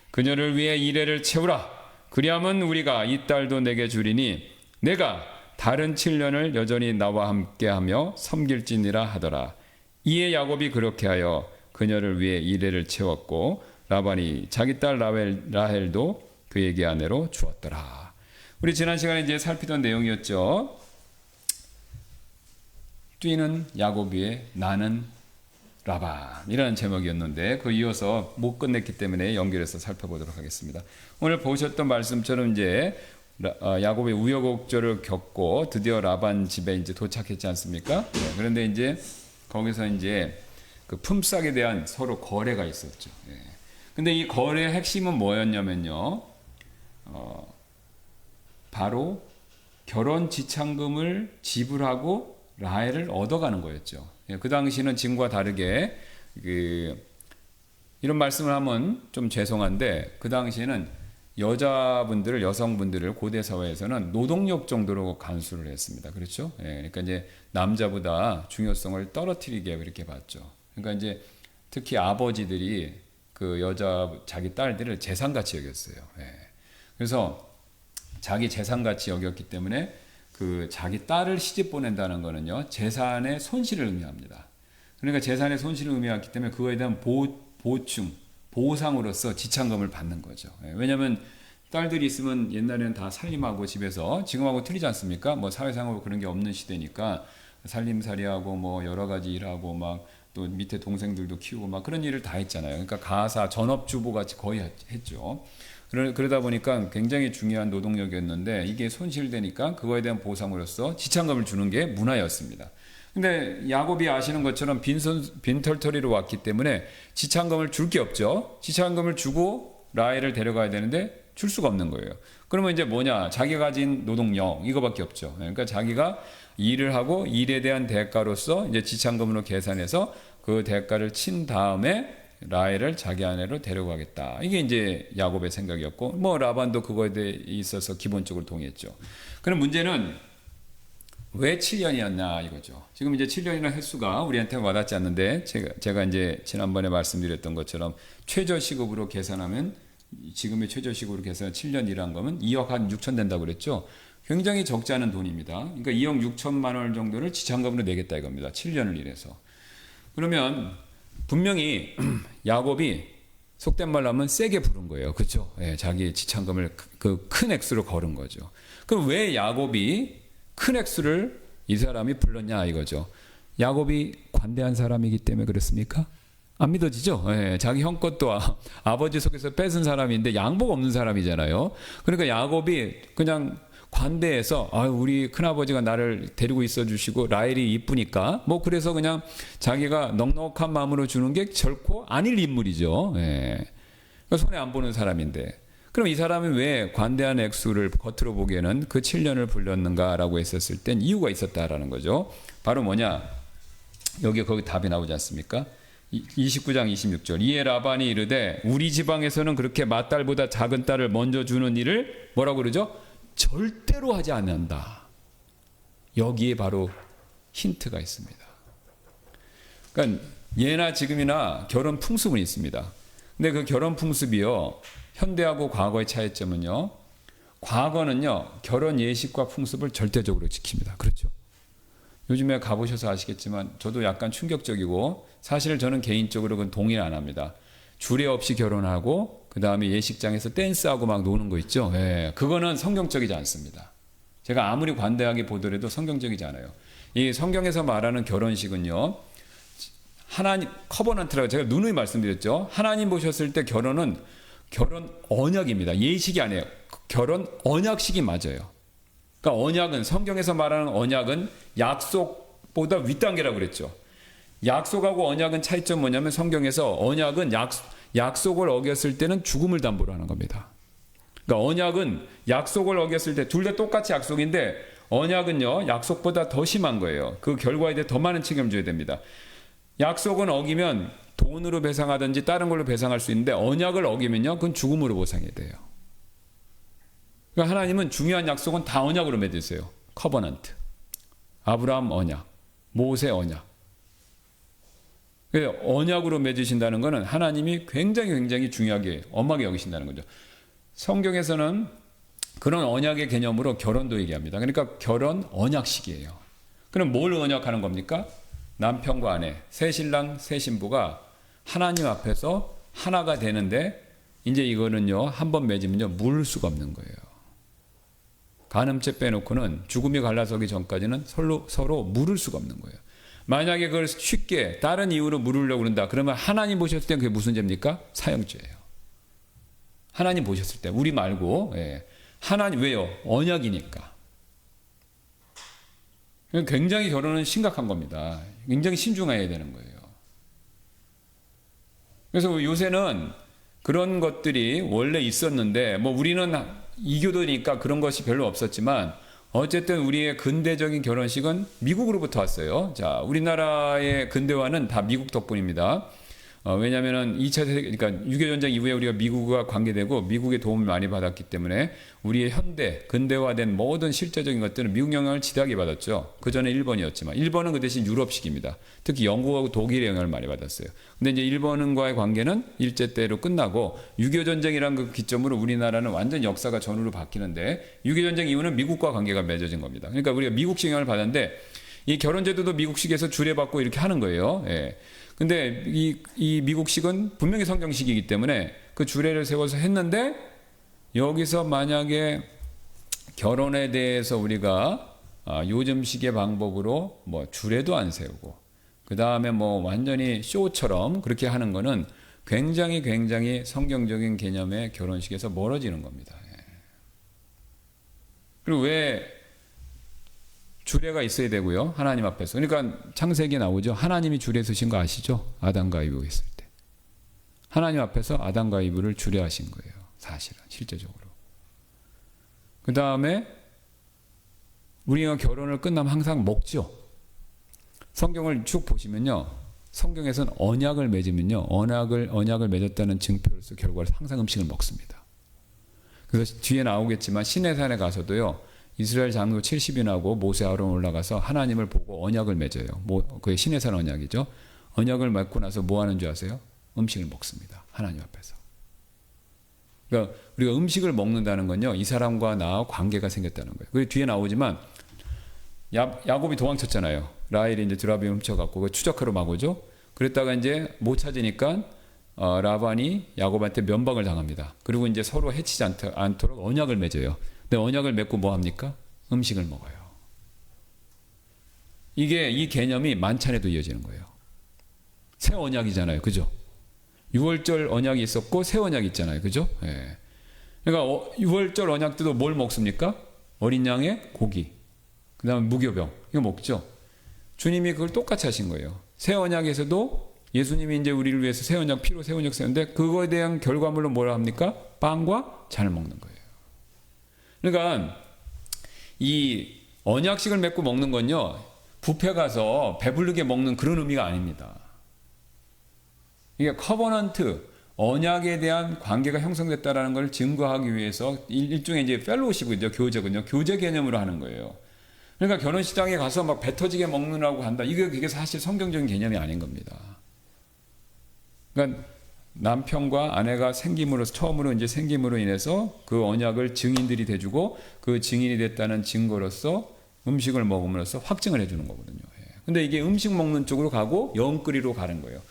그녀를 위해 이레를 채우라. 그리하면 우리가 이 딸도 내게 주리니 내가 다른 7년을 여전히 나와 함께하며 섬길지니라 하더라. 이에 야곱이 그렇게 하여 그녀를 위해 이레를 채웠고 라반이 자기 딸 라헬도 그에게 아내로 주었더라. 우리 지난 시간에 이제 살피던 내용이었죠. 뛰는 야곱 위에 나는 라반이라는 제목이었는데 그 이어서 못 끝냈기 때문에 연결해서 살펴보도록 하겠습니다. 오늘 보셨던 말씀처럼 이제 야곱의 우여곡절을 겪고 드디어 라반 집에 이제 도착했지 않습니까? 네, 그런데 이제 거기서 이제 그 품삯에 대한 서로 거래가 있었죠. 네. 근데 이 거래의 핵심은 뭐였냐면요. 바로 결혼 지참금을 지불하고 라헬을 얻어가는 거였죠. 예, 그 당시는 지금과 다르게 이런 말씀을 하면 좀 죄송한데 그 당시에는 여성분들을 고대 사회에서는 노동력 정도로 간수를 했습니다. 그렇죠? 예, 그러니까 이제 남자보다 중요성을 떨어뜨리게 이렇게 봤죠. 그러니까 이제 특히 아버지들이 그 자기 딸들을 재산같이 여겼어요. 예. 그래서 자기 재산같이 여겼기 때문에 그 자기 딸을 시집 보낸다는 거는요 재산의 손실을 의미합니다. 그러니까 재산의 손실을 의미하기 때문에 그거에 대한 보상으로서 지참금을 받는 거죠. 왜냐하면 딸들이 있으면 옛날에는 다 살림하고 집에서 지금하고 틀리지 않습니까? 뭐 사회상으로 그런 게 없는 시대니까 살림살이하고 뭐 여러 가지 일하고 막 또 밑에 동생들도 키우고 막 그런 일을 다 했잖아요. 그러니까 가사 전업주부 같이 거의 했죠. 그러다 보니까 굉장히 중요한 노동력이었는데 이게 손실되니까 그거에 대한 보상으로서 지참금을 주는 게 문화였습니다. 근데 야곱이 아시는 것처럼 빈털터리로 왔기 때문에 지참금을 줄 게 없죠. 지참금을 주고 라헬을 데려가야 되는데 줄 수가 없는 거예요. 그러면 이제 뭐냐? 자기가 가진 노동력 이거밖에 없죠. 그러니까 자기가 일을 하고 일에 대한 대가로서 이제 지참금으로 계산해서 그 대가를 친 다음에 라헬을 자기 아내로 데려가겠다. 이게 이제 야곱의 생각이었고 뭐 라반도 그거에 대해 있어서 기본적으로 동의했죠. 그럼 문제는 왜 7년이었냐 이거죠. 지금 이제 7년이라는 횟수가 우리한테 와닿지 않는데 제가 이제 지난번에 말씀드렸던 것처럼 최저 시급으로 계산하면 지금의 최저 시급으로 계산하면 7년이라는 거면 2억 한 6천 된다고 그랬죠. 굉장히 적지 않은 돈입니다. 그러니까 2억 6천만 원 정도를 지참금으로 내겠다 이겁니다. 7년을 일해서. 그러면 분명히 야곱이 속된 말로 하면 세게 부른 거예요. 그렇죠? 예, 자기 지참금을 그 큰 액수로 걸은 거죠. 그럼 왜 야곱이 큰 액수를 이 사람이 불렀냐 이거죠. 야곱이 관대한 사람이기 때문에 그렇습니까? 안 믿어지죠? 예, 자기 형 것도 아버지 속에서 뺏은 사람인데 양복 없는 사람이잖아요. 그러니까 야곱이 그냥 관대해서 우리 큰아버지가 나를 데리고 있어 주시고 라헬이 이쁘니까 뭐 그래서 그냥 자기가 넉넉한 마음으로 주는 게 결코 아닐 인물이죠. 예. 손해 안 보는 사람인데 그럼 이 사람이 왜 관대한 액수를 겉으로 보기에는 그 7년을 불렸는가라고 했었을 땐 이유가 있었다라는 거죠. 바로 뭐냐? 거기 답이 나오지 않습니까? 29장 26절. 이에 라반이 이르되 우리 지방에서는 그렇게 맏딸보다 작은 딸을 먼저 주는 일을 뭐라고 그러죠? 절대로 하지 않는다. 여기에 바로 힌트가 있습니다. 그러니까 예나 지금이나 결혼 풍습은 있습니다. 근데 그 결혼 풍습이요, 현대하고 과거의 차이점은요, 과거는요 결혼 예식과 풍습을 절대적으로 지킵니다. 그렇죠? 요즘에 가보셔서 아시겠지만 저도 약간 충격적이고, 사실 저는 개인적으로 그건 동의 안 합니다. 주례 없이 결혼하고 그 다음에 예식장에서 댄스하고 막 노는 거 있죠. 예, 그거는 성경적이지 않습니다. 제가 아무리 관대하게 보더라도 성경적이지 않아요. 이 성경에서 말하는 결혼식은요, 하나님 커버넌트라고 제가 누누이 말씀드렸죠. 하나님 보셨을 때 결혼은 결혼 언약입니다. 예식이 아니에요. 결혼 언약식이 맞아요. 그러니까 언약은, 성경에서 말하는 언약은 약속보다 윗단계라고 그랬죠. 약속하고 언약은 차이점 뭐냐면, 성경에서 언약은 약속을 어겼을 때는 죽음을 담보로 하는 겁니다. 그러니까 언약은 약속을 어겼을 때 둘 다 똑같이 약속인데, 언약은요 약속보다 더 심한 거예요. 그 결과에 대해 더 많은 책임을 져야 됩니다. 약속은 어기면 돈으로 배상하든지 다른 걸로 배상할 수 있는데, 언약을 어기면요 그건 죽음으로 보상이 돼요. 그러니까 하나님은 중요한 약속은 다 언약으로 맺으세요. 커버넌트, 아브라함 언약, 모세 언약. 언약으로 맺으신다는 것은 하나님이 굉장히 중요하게 엄하게 여기신다는 거죠. 성경에서는 그런 언약의 개념으로 결혼도 얘기합니다. 그러니까 결혼 언약식이에요. 그럼 뭘 언약하는 겁니까? 남편과 아내, 새 신랑 새 신부가 하나님 앞에서 하나가 되는데, 이제 이거는요 한번 맺으면요 물을 수가 없는 거예요. 간음죄 빼놓고는 죽음이 갈라서기 전까지는 서로 물을 수가 없는 거예요. 만약에 그걸 쉽게 다른 이유로 물으려고 그런다, 그러면 하나님 보셨을 때 그게 무슨 죄입니까? 사형죄예요. 하나님 보셨을 때, 우리 말고. 예. 하나님, 왜요? 언약이니까. 굉장히 결혼은 심각한 겁니다. 굉장히 신중해야 되는 거예요. 그래서 요새는 그런 것들이 원래 있었는데, 뭐 우리는 이교도니까 그런 것이 별로 없었지만, 어쨌든 우리의 근대적인 결혼식은 미국으로부터 왔어요. 자, 우리나라의 근대화는 다 미국 덕분입니다. 왜냐면은 2차 세계, 그러니까 6.25 전쟁 이후에 우리가 미국과 관계되고 미국의 도움을 많이 받았기 때문에 우리의 현대, 근대화된 모든 실제적인 것들은 미국 영향을 지대하게 받았죠. 그 전에 일본이었지만, 일본은 그 대신 유럽식입니다. 특히 영국하고 독일의 영향을 많이 받았어요. 근데 이제 일본과의 관계는 일제 때로 끝나고 6.25 전쟁이란 그 기점으로 우리나라는 완전 역사가 전후로 바뀌는데, 6.25 전쟁 이후는 미국과 관계가 맺어진 겁니다. 그러니까 우리가 미국식 영향을 받았는데, 이 결혼제도도 미국식에서 주례받고 이렇게 하는 거예요. 예. 근데 이 미국식은 분명히 성경식이기 때문에 그 주례를 세워서 했는데, 여기서 만약에 결혼에 대해서 우리가 요즘식의 방법으로 뭐 주례도 안 세우고 그 다음에 뭐 완전히 쇼처럼 그렇게 하는 거는 굉장히 성경적인 개념의 결혼식에서 멀어지는 겁니다. 그리고 왜 주례가 있어야 되고요, 하나님 앞에서. 그러니까 창세기에 나오죠. 하나님이 주례 쓰신 거 아시죠? 아담과 이브 있을 때 하나님 앞에서 아담과 이브를 주례하신 거예요. 사실은 실제적으로. 그 다음에 우리가 결혼을 끝나면 항상 먹죠. 성경을 쭉 보시면요, 성경에서는 언약을 맺으면요, 언약을 맺었다는 증표로서 결과로 항상 음식을 먹습니다. 그래서 뒤에 나오겠지만 시내산에 가서도요, 이스라엘 장로 70인하고 모세 아론 올라가서 하나님을 보고 언약을 맺어요. 그게 시내산 언약이죠. 언약을 맺고 나서 뭐 하는 줄 아세요? 음식을 먹습니다. 하나님 앞에서. 그러니까 우리가 음식을 먹는다는 건요, 이 사람과 나와 관계가 생겼다는 거예요. 그게 뒤에 나오지만 야곱이 도망쳤잖아요. 라헬이 이제 드라빔 훔쳐갖고 추적하러 막 오죠. 그랬다가 이제 못 찾으니까 라반이 야곱한테 면박을 당합니다. 그리고 이제 서로 해치지 않도록 언약을 맺어요. 근데 언약을 맺고 뭐 합니까? 음식을 먹어요. 이 개념이 만찬에도 이어지는 거예요. 새 언약이잖아요. 그죠? 6월절 언약이 있었고 새 언약이 있잖아요. 그죠? 예. 그러니까 6월절 언약 때도 뭘 먹습니까? 어린 양의 고기, 그 다음에 무교병, 이거 먹죠. 주님이 그걸 똑같이 하신 거예요. 새 언약에서도 예수님이 이제 우리를 위해서 새 언약, 피로 새 언약 세웠는데, 그거에 대한 결과물로 뭐라 합니까? 빵과 잔을 먹는 거예요. 그러니까 이 언약식을 맺고 먹는 건요, 뷔페 가서 배부르게 먹는 그런 의미가 아닙니다. 이게 커버넌트, 언약에 대한 관계가 형성됐다라는 걸 증거하기 위해서 일종의 이제 펠로우십이죠. 교제군요. 교제 개념으로 하는 거예요. 그러니까 결혼식장에 가서 막 배 터지게 먹느라고 한다. 그게 사실 성경적인 개념이 아닌 겁니다. 그러니까 남편과 아내가 처음으로 이제 생김으로 인해서 그 언약을 증인들이 돼주고 그 증인이 됐다는 증거로서 음식을 먹음으로써 확증을 해주는 거거든요. 근데 이게 음식 먹는 쪽으로 가고 영끌이로 가는 거예요.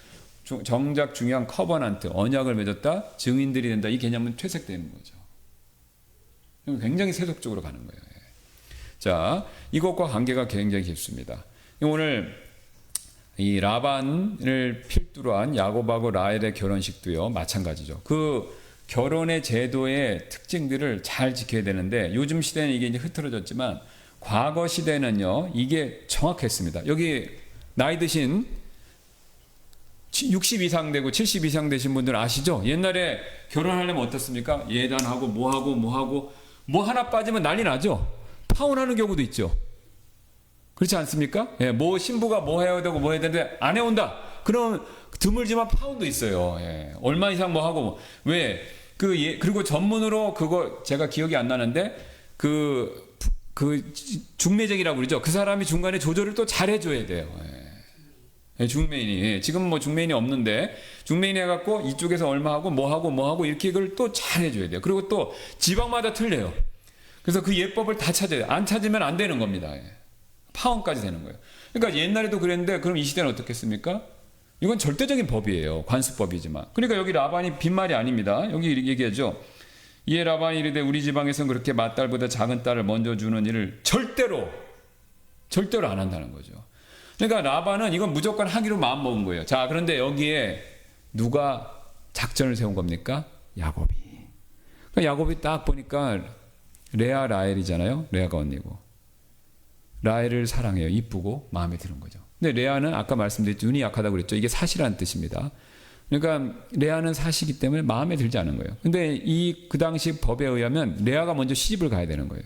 정작 중요한 커버넌트, 언약을 맺었다, 증인들이 된다, 이 개념은 퇴색되는 거죠. 굉장히 세속적으로 가는 거예요. 자, 이것과 관계가 굉장히 깊습니다. 오늘 이 라반을 필두로 한 야곱하고 라헬의 결혼식도요, 마찬가지죠. 그 결혼의 제도의 특징들을 잘 지켜야 되는데, 요즘 시대는 이게 이제 흐트러졌지만, 과거 시대는요, 이게 정확했습니다. 여기 나이 드신 60 이상 되고 70 이상 되신 분들 아시죠? 옛날에 결혼하려면 어떻습니까? 예단하고 뭐 하나 빠지면 난리 나죠? 파혼하는 경우도 있죠. 그렇지 않습니까? 예, 뭐 신부가 뭐 해야 되고 뭐 해야 되는데 안 해온다. 그럼 드물지만 파혼도 있어요. 예, 얼마 이상 뭐 하고 왜? 그리고 전문으로 그거 제가 기억이 안 나는데 그 중매쟁이라고 그러죠. 그 사람이 중간에 조절을 또 잘 해줘야 돼요. 예, 중매인이. 예, 지금 뭐 중매인이 없는데 중매인이 해갖고 이쪽에서 얼마 하고 뭐 하고 이렇게 이걸 또 잘 해줘야 돼요. 그리고 또 지방마다 틀려요. 그래서 그 예법을 다 찾아야 돼요. 안 찾으면 안 되는 겁니다. 예. 파혼까지 되는 거예요. 그러니까 옛날에도 그랬는데 그럼 이 시대는 어떻겠습니까? 이건 절대적인 법이에요. 관습법이지만. 그러니까 여기 라반이 빈말이 아닙니다. 여기 얘기하죠. 이에 라반이 이르되 우리 지방에서는 그렇게 맏딸보다 작은 딸을 먼저 주는 일을 절대로 안 한다는 거죠. 그러니까 라반은 이건 무조건 하기로 마음먹은 거예요. 자, 그런데 여기에 누가 작전을 세운 겁니까? 야곱이. 그러니까 야곱이 딱 보니까 레아 라헬이잖아요. 레아가 언니고. 라헬을 사랑해요. 이쁘고 마음에 드는 거죠. 근데 레아는 아까 말씀드렸죠. 눈이 약하다고 그랬죠. 이게 사시라는 뜻입니다. 그러니까 레아는 사시기 때문에 마음에 들지 않은 거예요. 근데 그 당시 법에 의하면 레아가 먼저 시집을 가야 되는 거예요.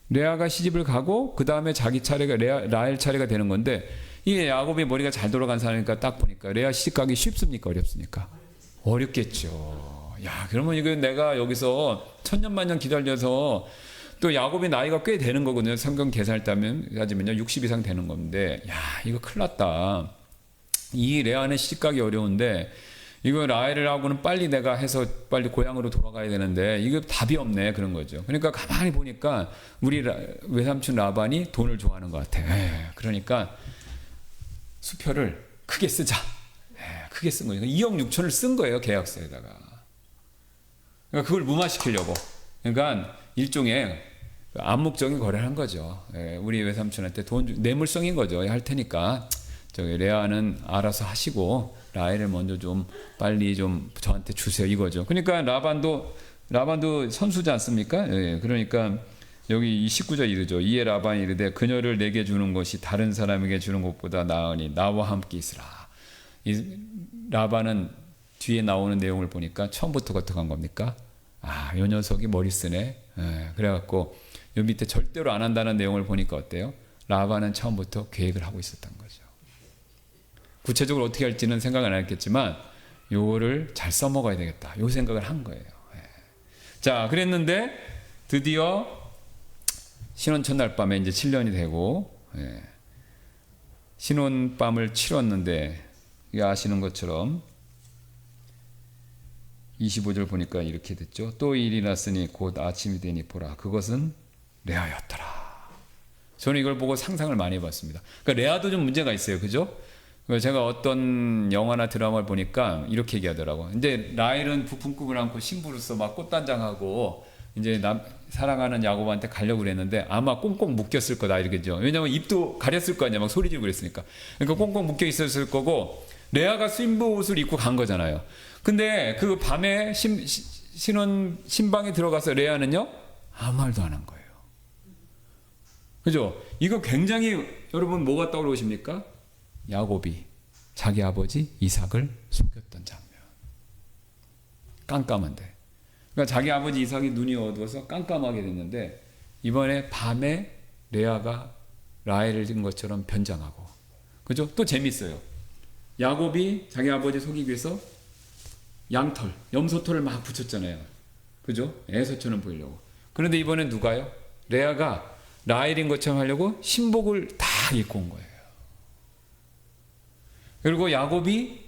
레아가 시집을 가고 그 다음에 자기 차례가 라헬 차례가 되는 건데 이게 야곱이 머리가 잘 돌아간 사람이니까 딱 보니까 레아 시집 가기 쉽습니까? 어렵습니까? 어렵겠죠. 야, 그러면 이거 내가 여기서 천년만년 기다려서 또 야곱이 나이가 꽤 되는 거거든요. 성경 계산을 따지면요 60 이상 되는 건데, 야, 이거 큰일 났다. 이 레아는 시집 가기 어려운데 이거 라헬을 하고는 빨리 내가 해서 빨리 고향으로 돌아가야 되는데 이거 답이 없네, 그런 거죠. 그러니까 가만히 보니까 우리 외삼촌 라반이 돈을 좋아하는 것 같아. 그러니까 수표를 크게 쓰자. 크게 쓴 거죠. 2억 6천을 쓴 거예요, 계약서에다가. 그러니까 그걸 무마시키려고. 그러니까 일종의 암묵적인 거래를 한 거죠. 우리 외삼촌한테 뇌물성인 거죠. 할 테니까 저기 레아는 알아서 하시고 라헬을 먼저 좀 빨리 좀 저한테 주세요, 이거죠. 그러니까 라반도 선수지 않습니까? 그러니까 여기 19절 이르죠. 이에 라반이 이르되 그녀를 내게 주는 것이 다른 사람에게 주는 것보다 나으니 나와 함께 있으라. 이 라반은 뒤에 나오는 내용을 보니까 처음부터 어떻게 한 겁니까? 아, 요 녀석이 머리 쓰네. 그래갖고 요 밑에 절대로 안 한다는 내용을 보니까 어때요? 라반은 처음부터 계획을 하고 있었던 거죠. 구체적으로 어떻게 할지는 생각은 안 했겠지만 요거를 잘 써먹어야 되겠다, 요 생각을 한 거예요. 자, 그랬는데 드디어 신혼 첫날 밤에 이제 7년이 되고 신혼밤을 치렀는데, 아시는 것처럼 25절 보니까 이렇게 됐죠. 또 일이 났으니 곧 아침이 되니 보라, 그것은 레아였더라. 저는 이걸 보고 상상을 많이 해봤습니다. 그러니까 레아도 좀 문제가 있어요, 그죠? 제가 어떤 영화나 드라마를 보니까 이렇게 얘기하더라고. 이제 라헬은 부푼 꿈을 안고 신부로서 막 꽃단장하고 이제 사랑하는 야곱한테 가려고 그랬는데 아마 꽁꽁 묶였을 거다, 이러겠죠. 왜냐면 입도 가렸을 거 아니야, 막 소리 지르고 그랬으니까. 그러니까 꽁꽁 묶여 있었을 거고, 레아가 신부 옷을 입고 간 거잖아요. 근데 그 밤에 신방에 들어가서 레아는요 아무 말도 안 한 거예요. 그죠? 이거 굉장히, 여러분 뭐가 떠오르십니까? 야곱이 자기 아버지 이삭을 속였던 장면. 깜깜한데. 그러니까 자기 아버지 이삭이 눈이 어두워서 깜깜하게 됐는데 이번에 밤에 레아가 라헬을 든 것처럼 변장하고, 그죠? 또 재밌어요. 야곱이 자기 아버지 속이기 위해서 양털, 염소털을 막 붙였잖아요. 그죠? 에서처럼 보이려고. 그런데 이번엔 누가요? 레아가 라헬인 것처럼 하려고 신복을 다 입고 온 거예요. 그리고 야곱이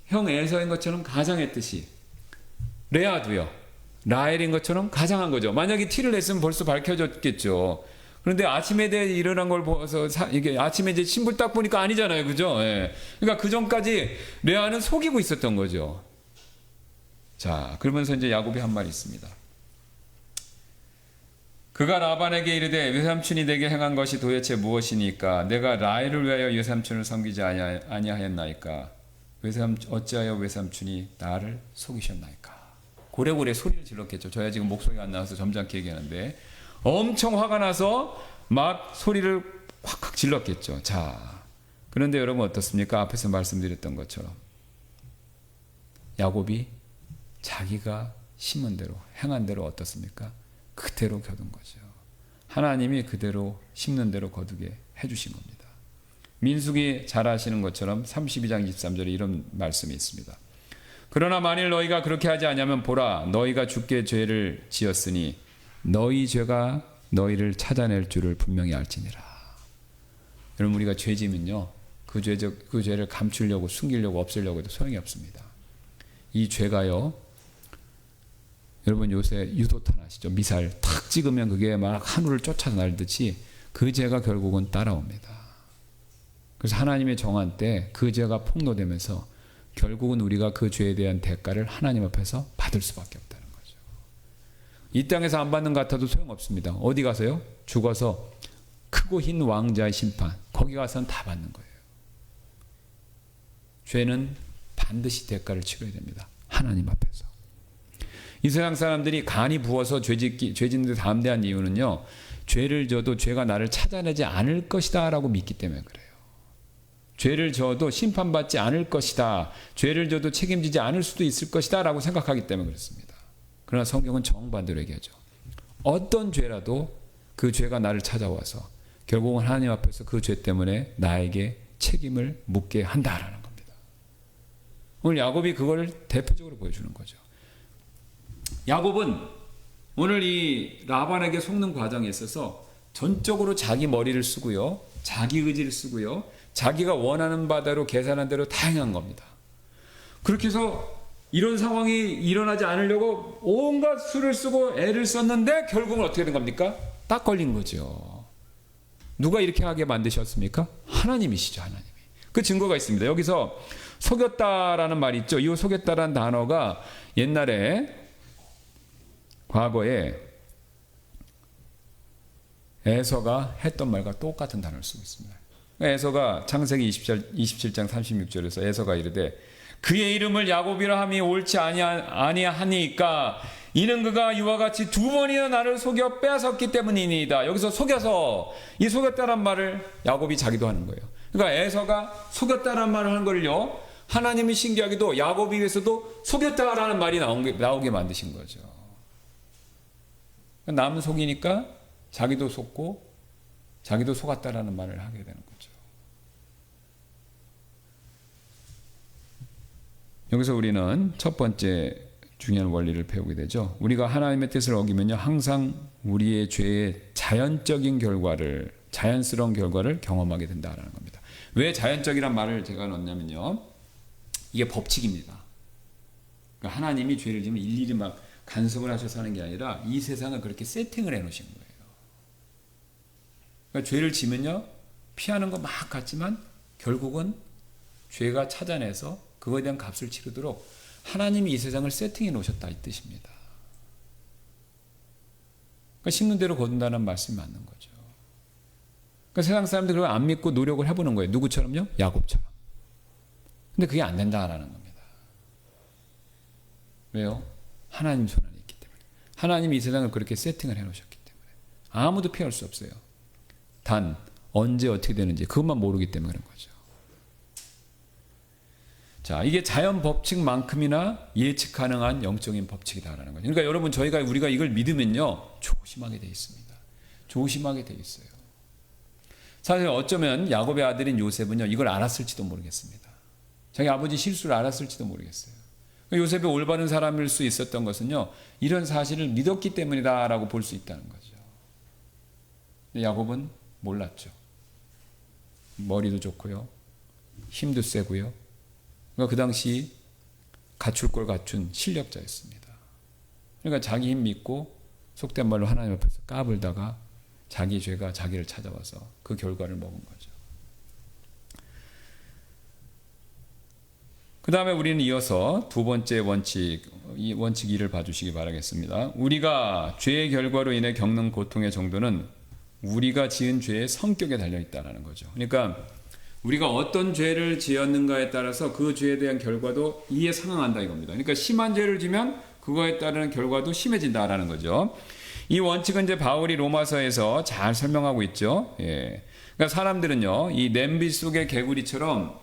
형 에서인 것처럼 가장했듯이 레아도요, 라헬인 것처럼 가장한 거죠. 만약에 티를 냈으면 벌써 밝혀졌겠죠. 그런데 아침에 대해 일어난 걸 보아서 이게 아침에 이제 신부 딱 보니까 아니잖아요, 그죠? 예. 그러니까 그 전까지 레아는 속이고 있었던 거죠. 자, 그러면서 이제 야곱이 한 말이 있습니다. 그가 라반에게 이르되 외삼촌이 내게 행한 것이 도대체 무엇이니까? 내가 라헬을 위하여 외삼촌을 섬기지 아니하였나이까? 어찌하여 외삼촌이 나를 속이셨나이까? 고래고래 소리를 질렀겠죠. 저야 지금 목소리가 안 나와서 점잖게 얘기하는데 엄청 화가 나서 막 소리를 확확 질렀겠죠. 자, 그런데 여러분 어떻습니까? 앞에서 말씀드렸던 것처럼 야곱이 자기가 심은 대로 행한 대로 어떻습니까? 그대로 거둔 거죠. 하나님이 그대로 심는 대로 거두게 해주신 겁니다. 민수기 잘 아시는 것처럼 32장 23절에 이런 말씀이 있습니다. 그러나 만일 너희가 그렇게 하지 않으면 보라, 너희가 주께 죄를 지었으니 너희 죄가 너희를 찾아낼 줄을 분명히 알지니라. 여러분, 우리가 죄 지면요, 그 죄를 감추려고 숨기려고 없애려고 해도 소용이 없습니다. 이 죄가요, 여러분 요새 유도탄 아시죠? 미사일 탁 찍으면 그게 막 하늘을 쫓아 날듯이 그 죄가 결국은 따라옵니다. 그래서 하나님의 정한 때 그 죄가 폭로되면서 결국은 우리가 그 죄에 대한 대가를 하나님 앞에서 받을 수밖에 없다는 거죠. 이 땅에서 안 받는 것 같아도 소용없습니다. 어디 가서요? 죽어서 크고 흰 왕자의 심판, 거기 가서는 다 받는 거예요. 죄는 반드시 대가를 치러야 됩니다. 하나님 앞에서. 이 세상 사람들이 간이 부어서 죄 짓는 데 담대한 이유는요, 죄를 져도 죄가 나를 찾아내지 않을 것이다 라고 믿기 때문에 그래요. 죄를 져도 심판받지 않을 것이다, 죄를 져도 책임지지 않을 수도 있을 것이다 라고 생각하기 때문에 그렇습니다. 그러나 성경은 정반대로 얘기하죠. 어떤 죄라도 그 죄가 나를 찾아와서 결국은 하나님 앞에서 그 죄 때문에 나에게 책임을 묻게 한다라는 겁니다. 오늘 야곱이 그걸 대표적으로 보여주는 거죠. 야곱은 오늘 이 라반에게 속는 과정에 있어서 전적으로 자기 머리를 쓰고요, 자기 의지를 쓰고요, 자기가 원하는 바대로 계산한 대로 다 행한 겁니다. 그렇게 해서 이런 상황이 일어나지 않으려고 온갖 수를 쓰고 애를 썼는데 결국은 어떻게 된 겁니까? 딱 걸린 거죠. 누가 이렇게 하게 만드셨습니까? 하나님이시죠, 하나님이. 그 증거가 있습니다. 여기서 속였다라는 말이 있죠. 이 속였다라는 단어가 옛날에 과거에 에서가 했던 말과 똑같은 단어를 쓰고 있습니다. 에서가 창세기 27장 36절에서 에서가 이르되 그의 이름을 야곱이라 함이 옳지 아니하니까 이는 그가 이와 같이 두 번이나 나를 속여 빼앗았기 때문이니이다. 여기서 속여서, 이 속였다란 말을 야곱이 자기도 하는 거예요. 그러니까 에서가 속였다란 말을 하는 걸요, 하나님이 신기하게도 야곱이 위해서도 속였다라는 말이 나오게 만드신 거죠. 남은 속이니까 자기도 속고 자기도 속았다라는 말을 하게 되는 거죠. 여기서 우리는 첫 번째 중요한 원리를 배우게 되죠. 우리가 하나님의 뜻을 어기면요, 항상 우리의 죄의 자연스러운 결과를 경험하게 된다는 겁니다. 왜 자연적이란 말을 제가 넣냐면요, 이게 법칙입니다. 그러니까 하나님이 죄를 지으면 일일이 막 간섭을 하셔서 하는 게 아니라 이 세상을 그렇게 세팅을 해놓으신 거예요. 그러니까 죄를 지면요, 피하는 거 막 같지만 결국은 죄가 찾아내서 그거에 대한 값을 치르도록 하나님이 이 세상을 세팅해 놓으셨다, 이 뜻입니다. 그러니까 심는 대로 거둔다는 말씀이 맞는 거죠. 그러니까 세상 사람들이 그걸 안 믿고 노력을 해보는 거예요. 누구처럼요? 야곱처럼. 근데 그게 안 된다라는 겁니다. 왜요? 하나님 손 안에 있기 때문에. 하나님이 이 세상을 그렇게 세팅을 해놓으셨기 때문에 아무도 피할 수 없어요. 단 언제 어떻게 되는지 그것만 모르기 때문에 그런 거죠. 자, 이게 자연 법칙만큼이나 예측 가능한 영적인 법칙이다라는 거죠. 그러니까 여러분, 우리가 이걸 믿으면요, 조심하게 돼 있습니다. 조심하게 돼 있어요. 사실 어쩌면 야곱의 아들인 요셉은요, 이걸 알았을지도 모르겠습니다. 자기 아버지 실수를 알았을지도 모르겠어요. 요셉이 올바른 사람일 수 있었던 것은요, 이런 사실을 믿었기 때문이다라고 볼 수 있다는 거죠. 근데 야곱은 몰랐죠. 머리도 좋고요, 힘도 세고요. 그러니까 그 당시 갖출 걸 갖춘 실력자였습니다. 그러니까 자기 힘 믿고 속된 말로 하나님 앞에서 까불다가 자기 죄가 자기를 찾아와서 그 결과를 먹은 거죠. 그 다음에 우리는 이어서 두 번째 원칙, 이 원칙 2를 봐주시기 바라겠습니다. 우리가 죄의 결과로 인해 겪는 고통의 정도는 우리가 지은 죄의 성격에 달려있다는 거죠. 그러니까 우리가 어떤 죄를 지었는가에 따라서 그 죄에 대한 결과도 이에 상응한다 이겁니다. 그러니까 심한 죄를 지면 그거에 따르는 결과도 심해진다라는 거죠. 이 원칙은 이제 바울이 로마서에서 잘 설명하고 있죠. 예. 그러니까 사람들은요, 이 냄비 속의 개구리처럼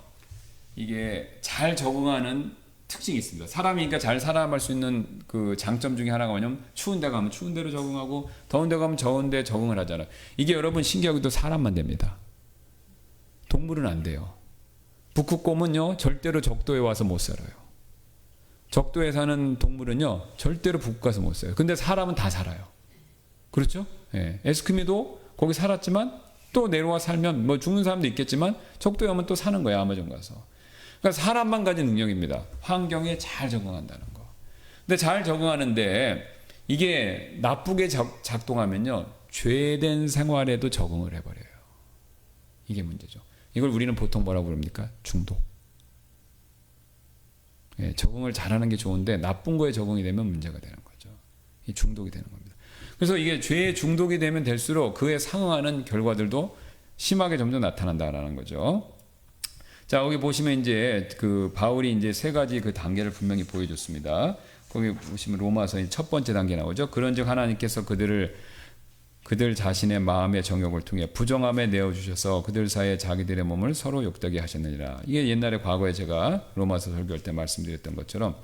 이게 잘 적응하는 특징이 있습니다. 사람이 그러니까 잘 살아갈 수 있는 그 장점 중에 하나가 뭐냐면 추운 데 가면 추운 데로 적응하고 더운 데 가면 더운 데 적응을 하잖아요. 이게 여러분 신기하게도 사람만 됩니다. 동물은 안 돼요. 북극곰은요, 절대로 적도에 와서 못 살아요. 적도에 사는 동물은요, 절대로 북극 가서 못 살아요. 근데 사람은 다 살아요. 그렇죠? 예. 에스키미도 거기 살았지만 또 내려와 살면 뭐 죽는 사람도 있겠지만 적도에 오면 또 사는 거예요. 아마존 가서. 그러니까 사람만 가진 능력입니다. 환경에 잘 적응한다는 거. 근데 잘 적응하는데 이게 나쁘게 작동하면요, 죄된 생활에도 적응을 해버려요. 이게 문제죠. 이걸 우리는 보통 뭐라고 부릅니까? 중독. 예, 적응을 잘하는 게 좋은데 나쁜 거에 적응이 되면 문제가 되는 거죠. 이 중독이 되는 겁니다. 그래서 이게 죄에 중독이 되면 될수록 그에 상응하는 결과들도 심하게 점점 나타난다라는 거죠. 자, 여기 보시면 이제 그 바울이 이제 세 가지 그 단계를 분명히 보여줬습니다. 거기 보시면 로마서의 첫 번째 단계 나오죠. 그런즉 하나님께서 그들 자신의 마음의 정욕을 통해 부정함에 내어주셔서 그들 사이에 자기들의 몸을 서로 욕되게 하셨느니라. 이게 옛날에 과거에 제가 로마서 설교할 때 말씀드렸던 것처럼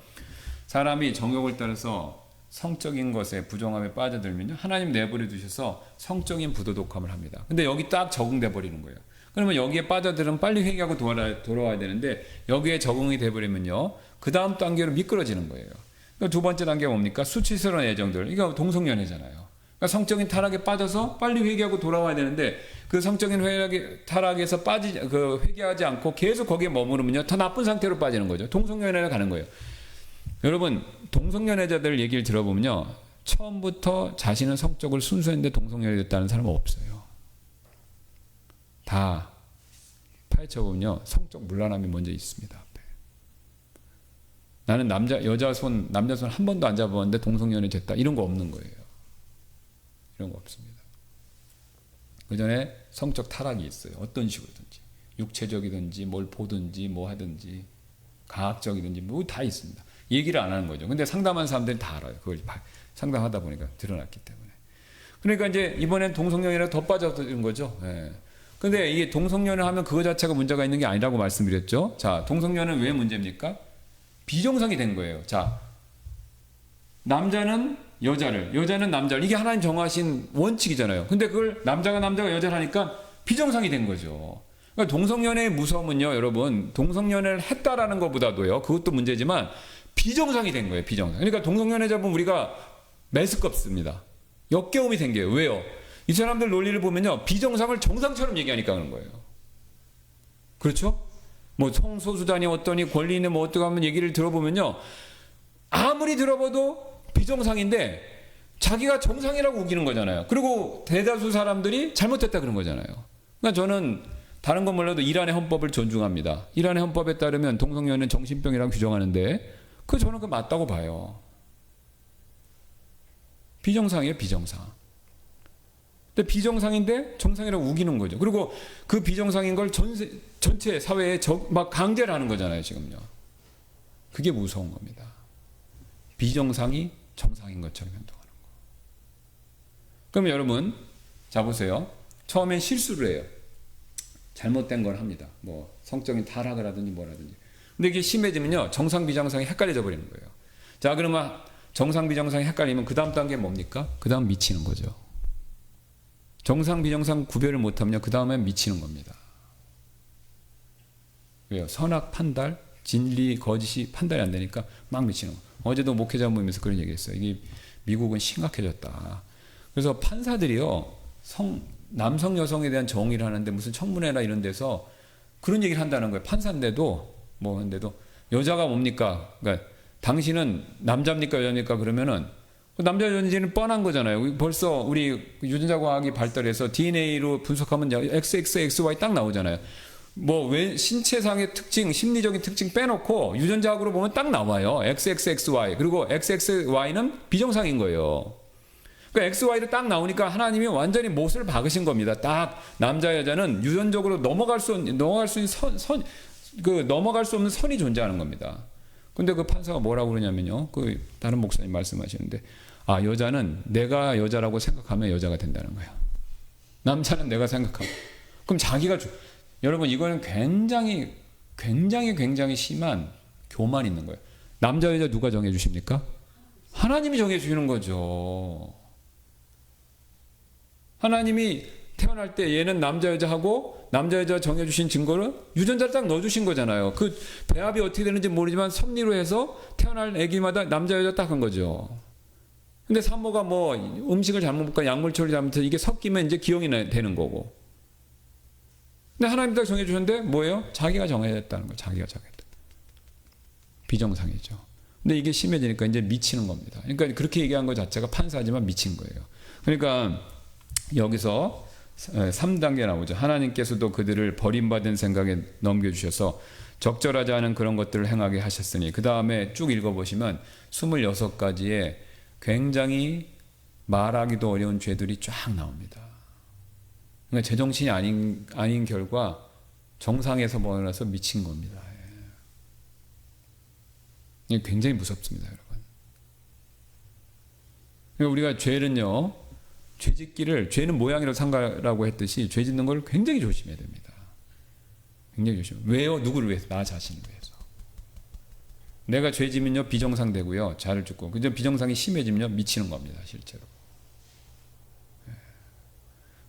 사람이 정욕을 따라서 성적인 것에 부정함에 빠져들면요, 하나님 내버려 두셔서 성적인 부도덕함을 합니다. 근데 여기 딱 적응돼 버리는 거예요. 그러면 여기에 빠져들면 빨리 회개하고 돌아와야 되는데 여기에 적응이 돼 버리면요, 그 다음 단계로 미끄러지는 거예요. 그러니까 두 번째 단계가 뭡니까? 수치스러운 애정들. 이거 동성연애잖아요. 그러니까 성적인 타락에 빠져서 빨리 회개하고 돌아와야 되는데 그 성적인 타락에서 회개하지 않고 계속 거기에 머무르면요, 더 나쁜 상태로 빠지는 거죠. 동성연애를 가는 거예요. 여러분, 동성연애자들 얘기를 들어보면요, 처음부터 자신은 성적을 순수했는데 동성연애 됐다는 사람은 없어요. 다 파헤쳐보면요, 성적 문란함이 먼저 있습니다. 앞에. 나는 남자 손 한 번도 안 잡아봤는데 동성연애 됐다, 이런 거 없는 거예요. 이런 거 없습니다. 그 전에 성적 타락이 있어요. 어떤 식으로든지 육체적이든지 뭘 보든지 뭐 하든지 과학적이든지 뭐 다 있습니다. 얘기를 안 하는 거죠. 근데 상담한 사람들이 다 알아요. 그걸 상담하다 보니까 드러났기 때문에. 그러니까 이제 이번엔 동성연애로 더 빠져드는 거죠. 예. 근데 이게 동성연애 하면 그거 자체가 문제가 있는 게 아니라고 말씀드렸죠. 자, 동성연애는 왜 문제입니까? 비정상이 된 거예요. 자, 남자는 여자는 남자를, 이게 하나님 정하신 원칙이잖아요. 근데 그걸 남자가 여자를 하니까 비정상이 된 거죠. 그러니까 동성연애의 무서움은요, 여러분, 동성연애를 했다라는 것보다도요, 그것도 문제지만 비정상이 된 거예요. 비정상. 그러니까 동성연애자분 우리가 메스껍습니다. 역겨움이 생겨요. 왜요? 이 사람들 논리를 보면요, 비정상을 정상처럼 얘기하니까 그런 거예요. 그렇죠? 뭐 성소수자니 어떠니 권리 있는 뭐 어떻게 하면 얘기를 들어보면요, 아무리 들어봐도 비정상인데 자기가 정상이라고 우기는 거잖아요. 그리고 대다수 사람들이 잘못했다 그런 거잖아요. 그러니까 저는 다른 건 몰라도 이란의 헌법을 존중합니다. 이란의 헌법에 따르면 동성연애는 정신병이라고 규정하는데 저는 그 맞다고 봐요. 비정상이에요, 비정상. 근데 비정상인데 정상이라고 우기는 거죠. 그리고 그 비정상인 걸 전체 사회에 막 강제를 하는 거잖아요, 지금요. 그게 무서운 겁니다. 비정상이 정상인 것처럼 행동하는 거. 그럼 여러분, 자 보세요. 처음엔 실수를 해요. 잘못된 걸 합니다. 뭐 성적인 타락을 하든지 뭐라든지. 근데 이게 심해지면요, 정상 비정상이 헷갈려져 버리는 거예요. 자, 그러면 정상 비정상이 헷갈리면 그 다음 단계 뭡니까? 그 다음 미치는 거죠. 정상 비정상 구별을 못하면요, 그 다음엔 미치는 겁니다. 왜요? 선악 판단, 진리 거짓이 판단이 안 되니까 막 미치는 거예요. 어제도 목회자 모임에서 그런 얘기했어요. 이게 미국은 심각해졌다. 그래서 판사들이요, 남성 여성에 대한 정의를 하는데 무슨 청문회나 이런 데서 그런 얘기를 한다는 거예요. 판사인데도 뭐 한데도 여자가 뭡니까? 그러니까 당신은 남자입니까 여자입니까? 그러면은 남자 여자인지는 뻔한 거잖아요. 벌써 우리 유전자 과학이 발달해서 DNA로 분석하면 XXXY 딱 나오잖아요. 뭐 왜 신체상의 특징, 심리적인 특징 빼놓고 유전자학으로 보면 딱 나와요. XXXY. 그리고 XXY는 비정상인 거예요. 그러니까 XY로 딱 나오니까 하나님이 완전히 못을 박으신 겁니다. 딱 남자 여자는 유전적으로 넘어갈 수 있는 넘어갈 수 없는 선이 존재하는 겁니다. 근데 그 판사가 뭐라고 그러냐면요. 그 다른 목사님 말씀하시는데, 아, 여자는 내가 여자라고 생각하면 여자가 된다는 거야. 남자는 내가 생각하고. 그럼 자기가 여러분, 이거는 굉장히 심한 교만이 있는 거예요. 남자 여자 누가 정해 주십니까? 하나님이 정해 주시는 거죠. 하나님이 태어날 때 얘는 남자 여자하고 남자 여자 정해 주신 증거를 유전자를 딱 넣어 주신 거잖아요. 그 배합이 어떻게 되는지 모르지만 섭리로 해서 태어날 아기마다 남자 여자 딱 한 거죠. 근데 산모가 뭐 음식을 잘못 먹거나 약물 처리 잘못해서 이게 섞이면 이제 기형이 되는 거고. 근데 하나님 딱 정해 주셨는데 뭐예요? 자기가 정해야 됐다는 거예요. 자기가 정했다. 비정상이죠. 근데 이게 심해지니까 이제 미치는 겁니다. 그러니까 그렇게 얘기한 것 자체가 판사지만 미친 거예요. 그러니까 여기서 3단계 나오죠. 하나님께서도 그들을 버림받은 생각에 넘겨주셔서 적절하지 않은 그런 것들을 행하게 하셨으니, 그 다음에 쭉 읽어보시면 26가지의 굉장히 말하기도 어려운 죄들이 쫙 나옵니다. 그러니까 제정신이 아닌 결과 정상에서 벗어나서 미친 겁니다. 이게 굉장히 무섭습니다, 여러분. 그러니까 우리가 죄는요, 죄는 모양이라고 상가라고 했듯이 죄 짓는 걸 굉장히 조심해야 됩니다. 굉장히 조심해요. 왜요? 누구를 위해서? 나 자신을 위해서. 내가 죄 지면요, 비정상 되고요, 자를 죽고. 그저 비정상이 심해지면요, 미치는 겁니다, 실제로.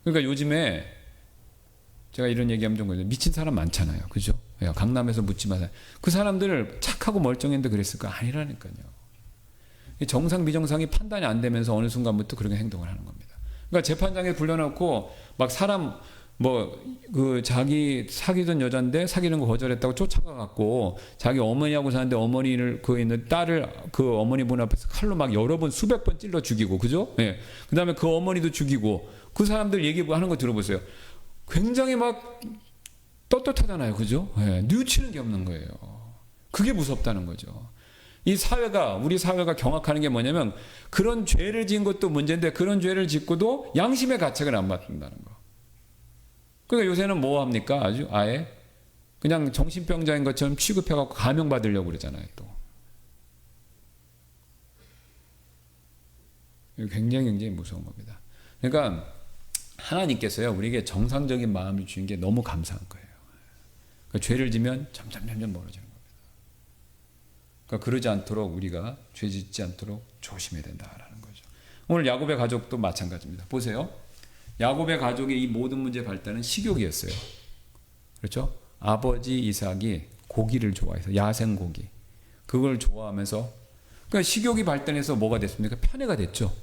그러니까 요즘에 제가 이런 얘기하면 좀 그래요. 미친 사람 많잖아요. 그죠? 강남에서 묻지 마세요. 그 사람들을 착하고 멀쩡했는데 그랬을까? 아니라니까요. 정상, 비정상이 판단이 안 되면서 어느 순간부터 그렇게 행동을 하는 겁니다. 그러니까 재판장에 불러놓고 막 사람 자기 사귀던 여잔데 사귀는 거 거절했다고 쫓아가갖고 자기 어머니하고 사는데 어머니를 그 있는 딸을 그 어머니 분 앞에서 칼로 막 여러 번 수백 번 찔러 죽이고, 그죠? 예. 그 다음에 그 어머니도 죽이고, 그 사람들 얘기하는 거 들어보세요. 굉장히 막 떳떳하잖아요, 그죠? 예. 뉘우치는 게 없는 거예요. 그게 무섭다는 거죠. 우리 사회가 경악하는 게 뭐냐면, 그런 죄를 지은 것도 문제인데 그런 죄를 짓고도 양심의 가책을 안 받는다는 거. 그러니까 요새는 뭐 합니까? 아예 그냥 정신병자인 것처럼 취급해갖고 감형받으려고 그러잖아요, 또. 굉장히 무서운 겁니다. 그러니까 하나님께서요, 우리에게 정상적인 마음을 주신 게 너무 감사한 거예요. 그러니까 죄를 지면 점점 멀어지는 겁니다. 그러니까 그러지 않도록 우리가 죄 짓지 않도록 조심해야 된다라는 거죠. 오늘 야곱의 가족도 마찬가지입니다. 보세요. 야곱의 가족의 이 모든 문제 발단은 식욕이었어요. 그렇죠? 아버지 이삭이 고기를 좋아해서, 야생 고기, 그걸 좋아하면서, 그러니까 식욕이 발단해서 뭐가 됐습니까? 편애가 됐죠.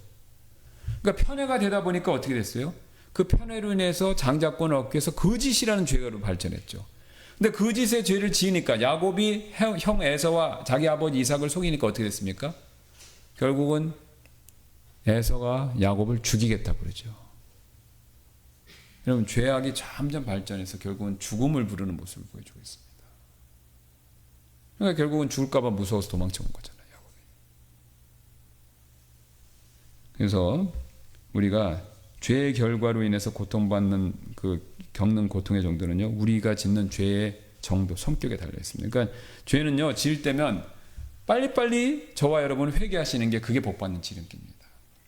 그러니까 편애가 되다 보니까 어떻게 됐어요? 그 편애로 인해서 장자권을 얻기 위해서 거짓이라는 죄로 발전했죠. 근데 거짓의 죄를 지으니까, 야곱이 형 에서와 자기 아버지 이삭을 속이니까 어떻게 됐습니까? 결국은 에서가 야곱을 죽이겠다 그러죠. 여러분, 죄악이 점점 발전해서 결국은 죽음을 부르는 모습을 보여주고 있습니다. 그러니까 결국은 죽을까봐 무서워서 도망쳐 온 거잖아요, 야곱이. 그래서 우리가 죄의 결과로 인해서 겪는 고통의 정도는요, 우리가 짓는 죄의 정도, 성격에 달려 있습니다. 그러니까 죄는요, 지을 때면 빨리빨리 저와 여러분 회개하시는 게, 그게 복받는 지름길입니다.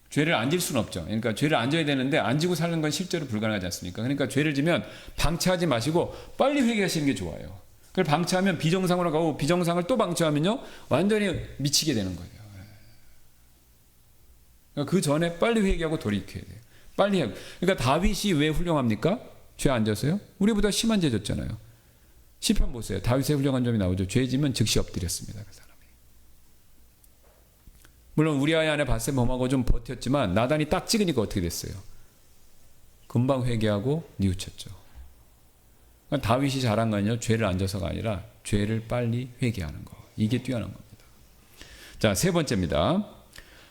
죄를 안 질 수는 없죠. 그러니까 죄를 안 져야 되는데 안 지고 사는 건 실제로 불가능하지 않습니까? 그러니까 죄를 지면 방치하지 마시고 빨리 회개하시는 게 좋아요. 그걸 방치하면 비정상으로 가고 비정상을 또 방치하면요 완전히 미치게 되는 거예요. 그러니까 그 전에 빨리 회개하고 돌이켜야 돼요. 빨리 하고. 그러니까 다윗이 왜 훌륭합니까? 죄 안 졌어요? 우리보다 심한 죄 졌잖아요. 시편 보세요. 다윗의 훌륭한 점이 나오죠. 죄 지면 즉시 엎드렸습니다. 그 사람이. 물론 우리아의 아내 바세바하고 좀 버텼지만 나단이 딱 찍으니까 어떻게 됐어요? 금방 회개하고 뉘우쳤죠. 그러니까 다윗이 잘한 건요. 죄를 안 져서가 아니라 죄를 빨리 회개하는 거. 이게 뛰어난 겁니다. 자, 세 번째입니다.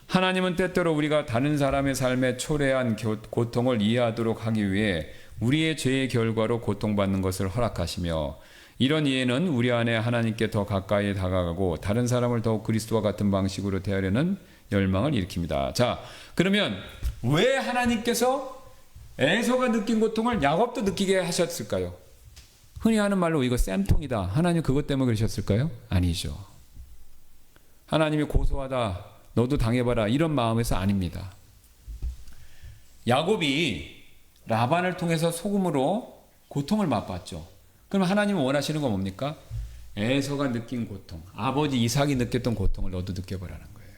하나님은 때때로 우리가 다른 사람의 삶에 초래한 고통을 이해하도록 하기 위해 우리의 죄의 결과로 고통받는 것을 허락하시며 이런 이해는 우리 안에 하나님께 더 가까이 다가가고 다른 사람을 더욱 그리스도와 같은 방식으로 대하려는 열망을 일으킵니다. 자, 그러면 왜 하나님께서 에서가 느낀 고통을 야곱도 느끼게 하셨을까요? 흔히 하는 말로 이거 쌤통이다. 하나님 그것 때문에 그러셨을까요? 아니죠. 하나님이 고소하다. 너도 당해봐라. 이런 마음에서 아닙니다. 야곱이 라반을 통해서 소금으로 고통을 맛봤죠. 그럼 하나님은 원하시는 건 뭡니까? 에서가 느낀 고통, 아버지 이삭이 느꼈던 고통을 너도 느껴보라는 거예요.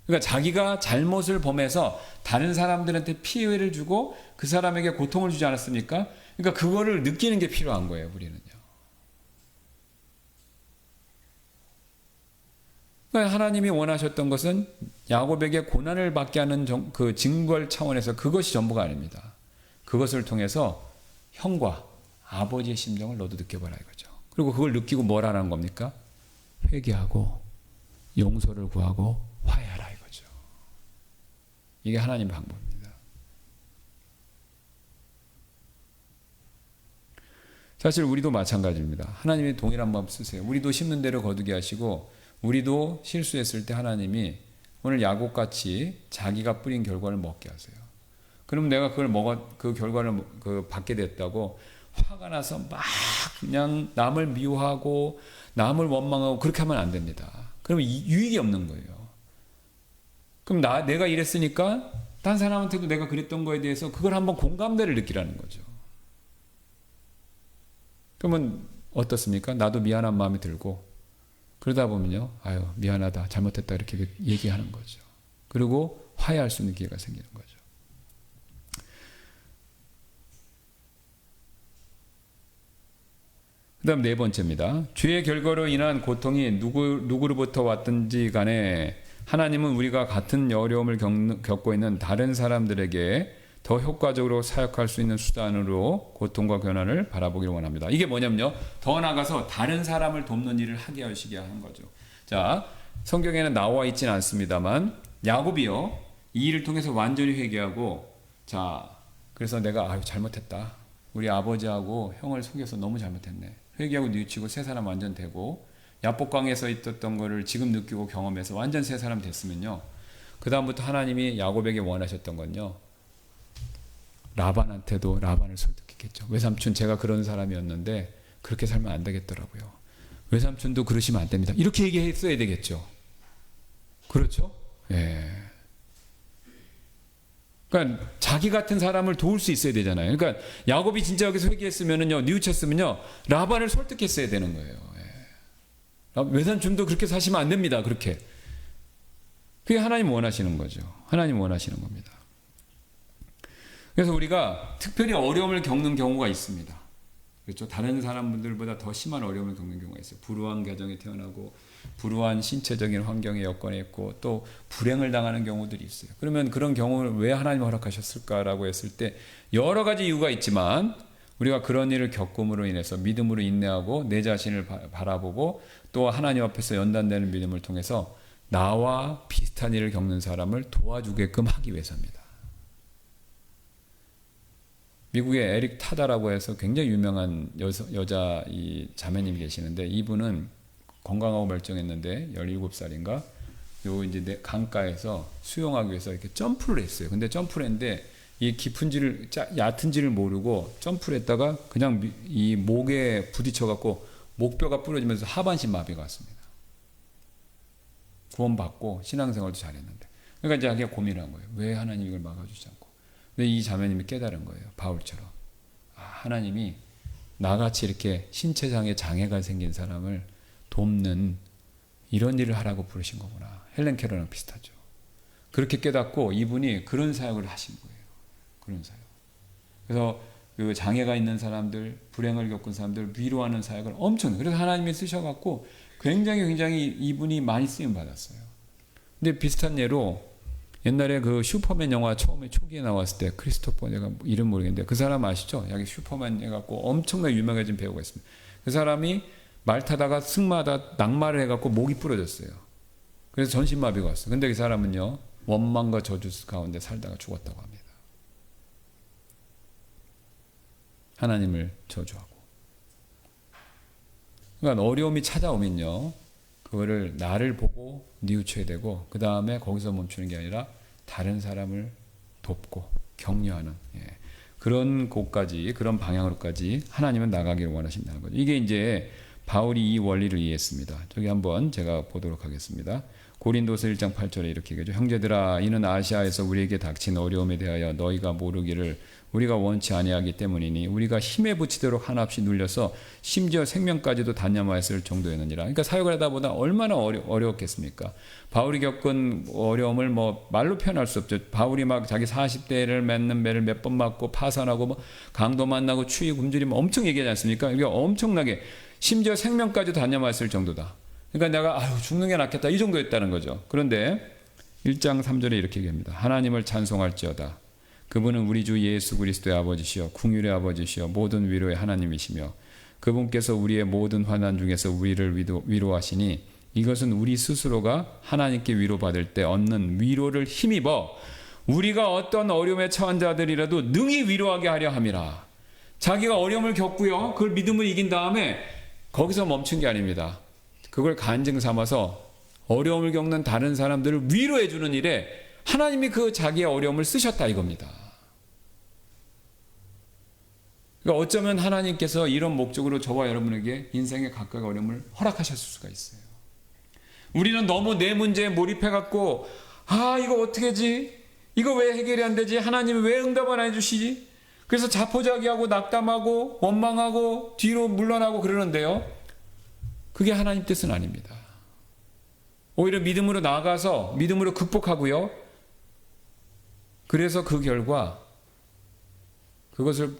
그러니까 자기가 잘못을 범해서 다른 사람들한테 피해를 주고 그 사람에게 고통을 주지 않았습니까? 그러니까 그거를 느끼는 게 필요한 거예요, 우리는요. 그러니까 하나님이 원하셨던 것은 야곱에게 고난을 받게 하는 그 징벌 차원에서 그것이 전부가 아닙니다. 그것을 통해서 형과 아버지의 심정을 너도 느껴봐라 이거죠. 그리고 그걸 느끼고 뭘 하라는 겁니까? 회개하고 용서를 구하고 화해하라 이거죠. 이게 하나님 방법입니다. 사실 우리도 마찬가지입니다. 하나님이 동일한 마음 쓰세요. 우리도 심는 대로 거두게 하시고 우리도 실수했을 때 하나님이 오늘 야곱같이 자기가 뿌린 결과를 먹게 하세요. 그럼 내가 그 결과를 받게 됐다고 화가 나서 막 그냥 남을 미워하고 남을 원망하고 그렇게 하면 안 됩니다. 그러면 유익이 없는 거예요. 그럼 내가 이랬으니까 딴 사람한테도 내가 그랬던 거에 대해서 그걸 한번 공감대를 느끼라는 거죠. 그러면 어떻습니까? 나도 미안한 마음이 들고 그러다 보면요. 아유 미안하다 잘못했다 이렇게 얘기하는 거죠. 그리고 화해할 수 있는 기회가 생기는 거죠. 그 다음 네 번째입니다. 죄의 결과로 인한 고통이 누구로부터 왔든지 간에 하나님은 우리가 같은 어려움을 겪고 있는 다른 사람들에게 더 효과적으로 사역할 수 있는 수단으로 고통과 고난을 바라보기를 원합니다. 이게 뭐냐면요. 더 나아가서 다른 사람을 돕는 일을 하게 하시게 하는 거죠. 자, 성경에는 나와 있지는 않습니다만 야곱이요. 이 일을 통해서 완전히 회개하고 자, 그래서 내가 잘못했다. 우리 아버지하고 형을 속여서 너무 잘못했네. 회개하고 뉘우치고 새 사람 완전 되고 야복강에서 있었던 거를 지금 느끼고 경험해서 완전 새 사람 됐으면요. 그 다음부터 하나님이 야곱에게 원하셨던 건요. 라반한테도 라반을 설득했겠죠. 외삼촌 제가 그런 사람이었는데 그렇게 살면 안 되겠더라고요. 외삼촌도 그러시면 안 됩니다. 이렇게 얘기했어야 되겠죠. 그렇죠? 예. 그러니까 자기 같은 사람을 도울 수 있어야 되잖아요. 그러니까 야곱이 진짜 여기서 회개했으면은요, 뉘우쳤으면요, 라반을 설득했어야 되는 거예요. 예. 외삼촌도 그렇게 사시면 안 됩니다. 그렇게. 그게 하나님 원하시는 거죠. 하나님 원하시는 겁니다. 그래서 우리가 특별히 어려움을 겪는 경우가 있습니다. 그렇죠? 다른 사람들보다 더 심한 어려움을 겪는 경우가 있어요. 불우한 가정에 태어나고 불우한 신체적인 환경의 여건에 있고 또 불행을 당하는 경우들이 있어요. 그러면 그런 경우를 왜 하나님 허락하셨을까라고 했을 때 여러 가지 이유가 있지만 우리가 그런 일을 겪음으로 인해서 믿음으로 인내하고 내 자신을 바라보고 또 하나님 앞에서 연단되는 믿음을 통해서 나와 비슷한 일을 겪는 사람을 도와주게끔 하기 위해서입니다. 미국의 에릭 타다라고 해서 굉장히 유명한 여자 이 자매님이 계시는데 이분은 건강하고 멀쩡했는데 17살인가 요 이제 강가에서 수영하기 위해서 이렇게 점프를 했어요. 근데 점프를 했는데 이 깊은지를 얕은지를 모르고 점프를 했다가 그냥 이 목에 부딪혀 갖고 목뼈가 부러지면서 하반신 마비가 왔습니다. 구원받고 신앙생활도 잘했는데 그러니까 이제 자기가 고민한 거예요. 왜 하나님 이걸 막아주지 않고. 근데 이 자매님이 깨달은 거예요. 바울처럼. 하나님이 나같이 이렇게 신체상의 장애가 생긴 사람을 돕는 이런 일을 하라고 부르신 거구나. 헬렌 켈러랑 비슷하죠. 그렇게 깨닫고 이분이 그런 사역을 하신 거예요. 그런 사역. 그래서 그 장애가 있는 사람들, 불행을 겪은 사람들 위로하는 사역을 엄청, 그래서 하나님이 쓰셔갖고 굉장히 이분이 많이 쓰임 받았어요. 근데 비슷한 예로 옛날에 그 슈퍼맨 영화 처음에 초기에 나왔을 때 크리스토퍼, 내가 이름 모르겠는데 그 사람 아시죠? 여기 슈퍼맨 해갖고 엄청나게 유명해진 배우가 있습니다. 그 사람이 말 타다가 승마하다 낙마를 해갖고 목이 부러졌어요. 그래서 전신마비가 왔어요. 근데 그 사람은요, 원망과 저주 가운데 살다가 죽었다고 합니다. 하나님을 저주하고. 그러니까 어려움이 찾아오면요, 그거를 나를 보고 뉘우쳐야 되고, 그 다음에 거기서 멈추는 게 아니라 다른 사람을 돕고 격려하는, 그런 곳까지, 그런 방향으로까지 하나님은 나가기를 원하신다는 거죠. 이게 이제 바울이 이 원리를 이해했습니다. 저기 한번 제가 보도록 하겠습니다. 고린도서 1장 8절에 이렇게 얘기하죠. 형제들아, 이는 아시아에서 우리에게 닥친 어려움에 대하여 너희가 모르기를 우리가 원치 아니하기 때문이니 우리가 힘에 부치도록 한없이 눌려서 심지어 생명까지도 단념하였을 정도였느니라. 그러니까 사역을 하다 보다 얼마나 어려웠겠습니까? 바울이 겪은 어려움을 뭐 말로 표현할 수 없죠. 바울이 막 자기 40대를 맺는 매를 몇 번 맞고 파산하고 뭐 강도 만나고 추위 굶주리면 엄청 얘기하지 않습니까? 이게 엄청나게 심지어 생명까지도 단념하였을 정도다. 그러니까 내가 죽는 게 낫겠다 이 정도였다는 거죠. 그런데 1장 3절에 이렇게 얘기합니다. 하나님을 찬송할지어다. 그분은 우리 주 예수 그리스도의 아버지시여 궁율의 아버지시여 모든 위로의 하나님이시며 그분께서 우리의 모든 환난 중에서 우리를 위로하시니 이것은 우리 스스로가 하나님께 위로받을 때 얻는 위로를 힘입어 우리가 어떤 어려움에 처한 자들이라도 능히 위로하게 하려 함이라. 자기가 어려움을 겪고요, 그걸 믿음으로 이긴 다음에 거기서 멈춘 게 아닙니다. 그걸 간증 삼아서 어려움을 겪는 다른 사람들을 위로해 주는 일에 하나님이 그 자기의 어려움을 쓰셨다 이겁니다. 그러니까 어쩌면 하나님께서 이런 목적으로 저와 여러분에게 인생의 각각의 어려움을 허락하셨을 수가 있어요. 우리는 너무 내 문제에 몰입해갖고 이거 어떻게 하지? 이거 왜 해결이 안 되지? 하나님이 왜 응답 안 해주시지? 그래서 자포자기하고 낙담하고 원망하고 뒤로 물러나고 그러는데요, 그게 하나님 뜻은 아닙니다. 오히려 믿음으로 나아가서 믿음으로 극복하고요, 그래서 그 결과 그것을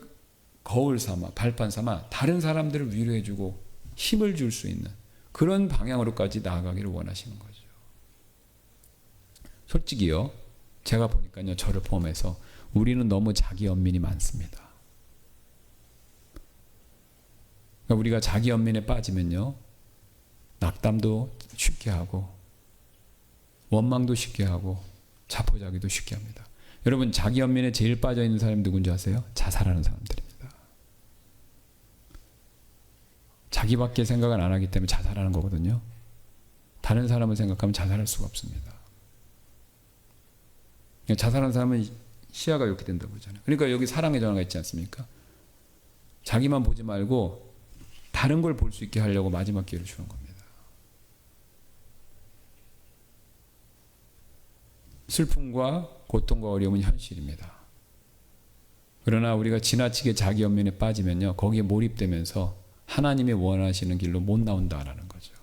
거울 삼아 발판 삼아 다른 사람들을 위로해주고 힘을 줄 수 있는 그런 방향으로까지 나아가기를 원하시는 거죠. 솔직히요, 제가 보니까요, 저를 포함해서 우리는 너무 자기 연민이 많습니다. 그러니까 우리가 자기 연민에 빠지면요, 낙담도 쉽게 하고 원망도 쉽게 하고 자포자기도 쉽게 합니다. 여러분, 자기 연민에 제일 빠져있는 사람이 누군지 아세요? 자살하는 사람들입니다. 자기밖에 생각을 안 하기 때문에 자살하는 거거든요. 다른 사람을 생각하면 자살할 수가 없습니다. 자살하는 사람은 시야가 이렇게 된다고 그러잖아요. 그러니까 여기 사랑의 전화가 있지 않습니까? 자기만 보지 말고 다른 걸 볼 수 있게 하려고 마지막 기회를 주는 겁니다. 슬픔과 고통과 어려움은 현실입니다. 그러나 우리가 지나치게 자기 연민에 빠지면요, 거기에 몰입되면서 하나님이 원하시는 길로 못 나온다라는 거죠.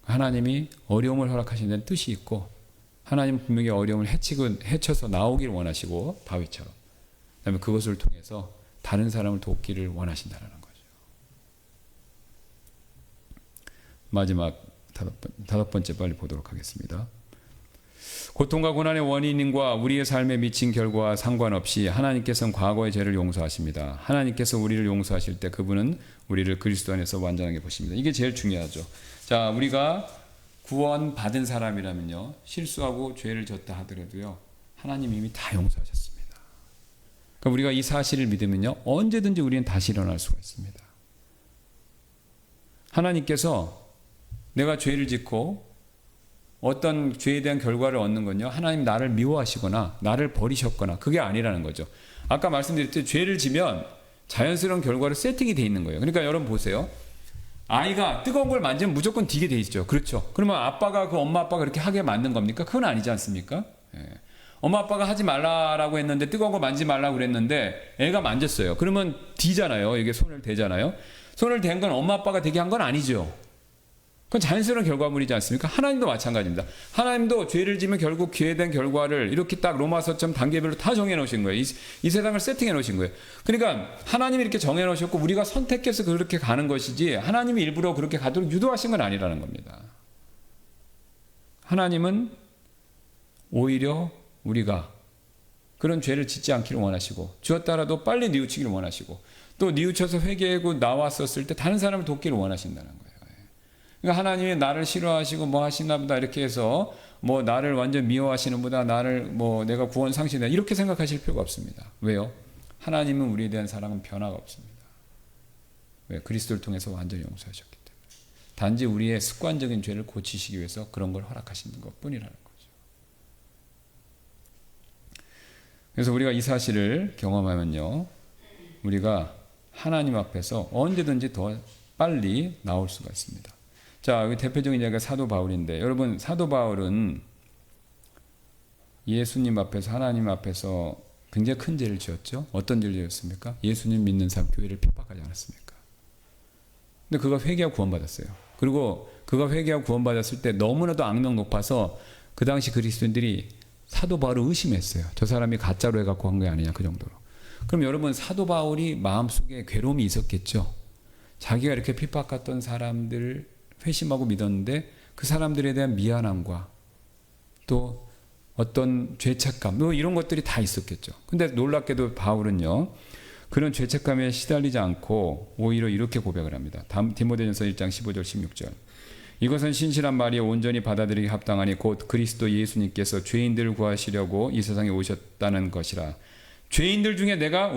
하나님이 어려움을 허락하시는 데는 뜻이 있고, 하나님은 분명히 어려움을 헤쳐서 나오길 원하시고, 다윗처럼. 그다음에 그것을 통해서 다른 사람을 돕기를 원하신다는 거죠. 마지막 다섯 번째 빨리 보도록 하겠습니다. 고통과 고난의 원인과 우리의 삶에 미친 결과와 상관없이 하나님께서는 과거의 죄를 용서하십니다. 하나님께서 우리를 용서하실 때 그분은 우리를 그리스도 안에서 완전하게 보십니다. 이게 제일 중요하죠. 자, 우리가 구원받은 사람이라면요, 실수하고 죄를 졌다 하더라도요, 하나님 이미 다 용서하셨습니다. 그러니까 우리가 이 사실을 믿으면요, 언제든지 우리는 다시 일어날 수가 있습니다. 하나님께서 내가 죄를 짓고 어떤 죄에 대한 결과를 얻는 건요, 하나님 나를 미워하시거나 나를 버리셨거나 그게 아니라는 거죠. 아까 말씀드렸듯이 죄를 지면 자연스러운 결과로 세팅이 돼 있는 거예요. 그러니까 여러분 보세요. 아이가 뜨거운 걸 만지면 무조건 뒤게 돼 있죠. 그렇죠. 그러면 아빠가 그 엄마 아빠가 그렇게 하게 만든 겁니까? 그건 아니지 않습니까? 예. 엄마 아빠가 하지 말라라고 했는데 뜨거운 거 만지지 말라고 그랬는데 애가 만졌어요. 그러면 D잖아요. 이게 손을 대잖아요. 손을 댄 건 엄마 아빠가 되게 한 건 아니죠. 그건 자연스러운 결과물이지 않습니까? 하나님도 마찬가지입니다. 하나님도 죄를 지면 결국 기회된 결과를 이렇게 딱 로마서처럼 단계별로 다 정해 놓으신 거예요. 이 세상을 세팅해 놓으신 거예요. 그러니까 하나님이 이렇게 정해 놓으셨고 우리가 선택해서 그렇게 가는 것이지 하나님이 일부러 그렇게 가도록 유도하신 건 아니라는 겁니다. 하나님은 오히려 우리가 그런 죄를 짓지 않기를 원하시고 주었다라도 빨리 뉘우치기를 원하시고 또 뉘우쳐서 회개하고 나왔었을 때 다른 사람을 돕기를 원하신다는 거예요. 그러니까 하나님이 나를 싫어하시고 뭐 하시나 보다 이렇게 해서 뭐 나를 완전 미워하시는 보다 나를 뭐 내가 구원 상실이다 이렇게 생각하실 필요가 없습니다. 왜요? 하나님은 우리에 대한 사랑은 변화가 없습니다. 왜? 그리스도를 통해서 완전히 용서하셨기 때문에. 단지 우리의 습관적인 죄를 고치시기 위해서 그런 걸 허락하시는 것뿐이라는 거죠. 그래서 우리가 이 사실을 경험하면요, 우리가 하나님 앞에서 언제든지 더 빨리 나올 수가 있습니다. 자, 여기 대표적인 이야기가 사도 바울인데, 여러분 사도 바울은 예수님 앞에서 하나님 앞에서 굉장히 큰 죄를 지었죠. 어떤 죄를 지었습니까? 예수님 믿는 사람 교회를 핍박하지 않았습니까? 근데 그가 회개하고 구원받았어요. 그리고 그가 회개하고 구원받았을 때 너무나도 악명 높아서 그 당시 그리스도인들이 사도 바울을 의심했어요. 저 사람이 가짜로 해갖고 한 게 아니냐, 그 정도로. 그럼 여러분 사도 바울이 마음속에 괴로움이 있었겠죠. 자기가 이렇게 핍박했던 사람들을 회심하고 믿었는데 그 사람들에 대한 미안함과 또 어떤 죄책감 뭐 이런 것들이 다 있었겠죠. 근데 놀랍게도 바울은요, 그런 죄책감에 시달리지 않고 오히려 이렇게 고백을 합니다. 디모데전서 1장 15절 16절. 이것은 신실한 말이 온전히 받아들이기 합당하니 곧 그리스도 예수님께서 죄인들을 구하시려고 이 세상에 오셨다는 것이라. 죄인들 중에 내가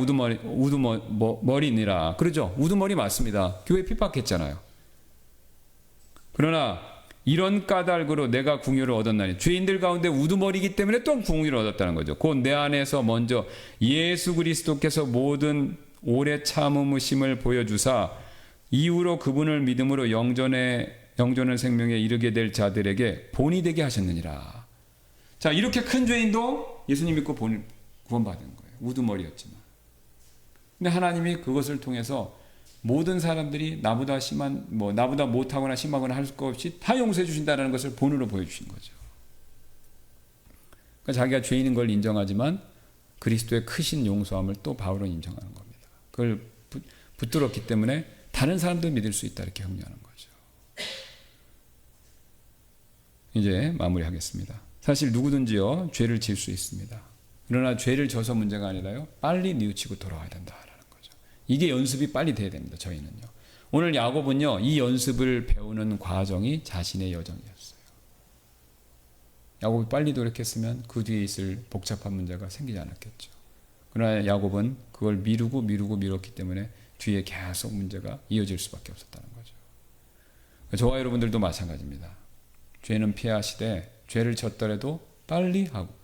우두머리니라. 그러죠? 우두머리 맞습니다. 교회 핍박했잖아요. 그러나 이런 까닭으로 내가 궁유를 얻었나니, 죄인들 가운데 우두머리이기 때문에 또 궁유를 얻었다는 거죠. 곧 내 안에서 먼저 예수 그리스도께서 모든 오래 참으심을 보여주사 이후로 그분을 믿음으로 영존의 생명에 이르게 될 자들에게 본이 되게 하셨느니라. 자, 이렇게 큰 죄인도 예수님 믿고 구원받은 거예요. 우두머리였지만. 근데 하나님이 그것을 통해서 모든 사람들이 나보다 심한, 나보다 못하거나 심하거나 할 것 없이 다 용서해 주신다는 것을 본으로 보여주신 거죠. 그러니까 자기가 죄인인 걸 인정하지만 그리스도의 크신 용서함을 또 바울은 인정하는 겁니다. 그걸 붙들었기 때문에 다른 사람도 믿을 수 있다, 이렇게 격려하는 거죠. 이제 마무리하겠습니다. 사실 누구든지요, 죄를 지을 수 있습니다. 그러나 죄를 져서 문제가 아니라요, 빨리 뉘우치고 돌아와야 된다라는 거죠. 이게 연습이 빨리 돼야 됩니다. 저희는요. 오늘 야곱은요, 이 연습을 배우는 과정이 자신의 여정이었어요. 야곱이 빨리 노력했으면 그 뒤에 있을 복잡한 문제가 생기지 않았겠죠. 그러나 야곱은 그걸 미뤘기 때문에 뒤에 계속 문제가 이어질 수밖에 없었다는 거죠. 저와 여러분들도 마찬가지입니다. 죄는 피하시되 죄를 졌더라도 빨리 하고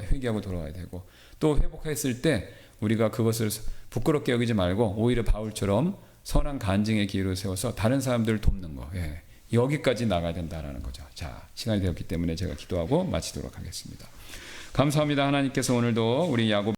회개하고 돌아와야 되고, 또 회복했을 때 우리가 그것을 부끄럽게 여기지 말고 오히려 바울처럼 선한 간증의 기회로 세워서 다른 사람들을 돕는 거, 여기까지 나가야 된다는 거죠. 자, 시간이 되었기 때문에 제가 기도하고 마치도록 하겠습니다. 감사합니다. 하나님께서 오늘도 우리 야곱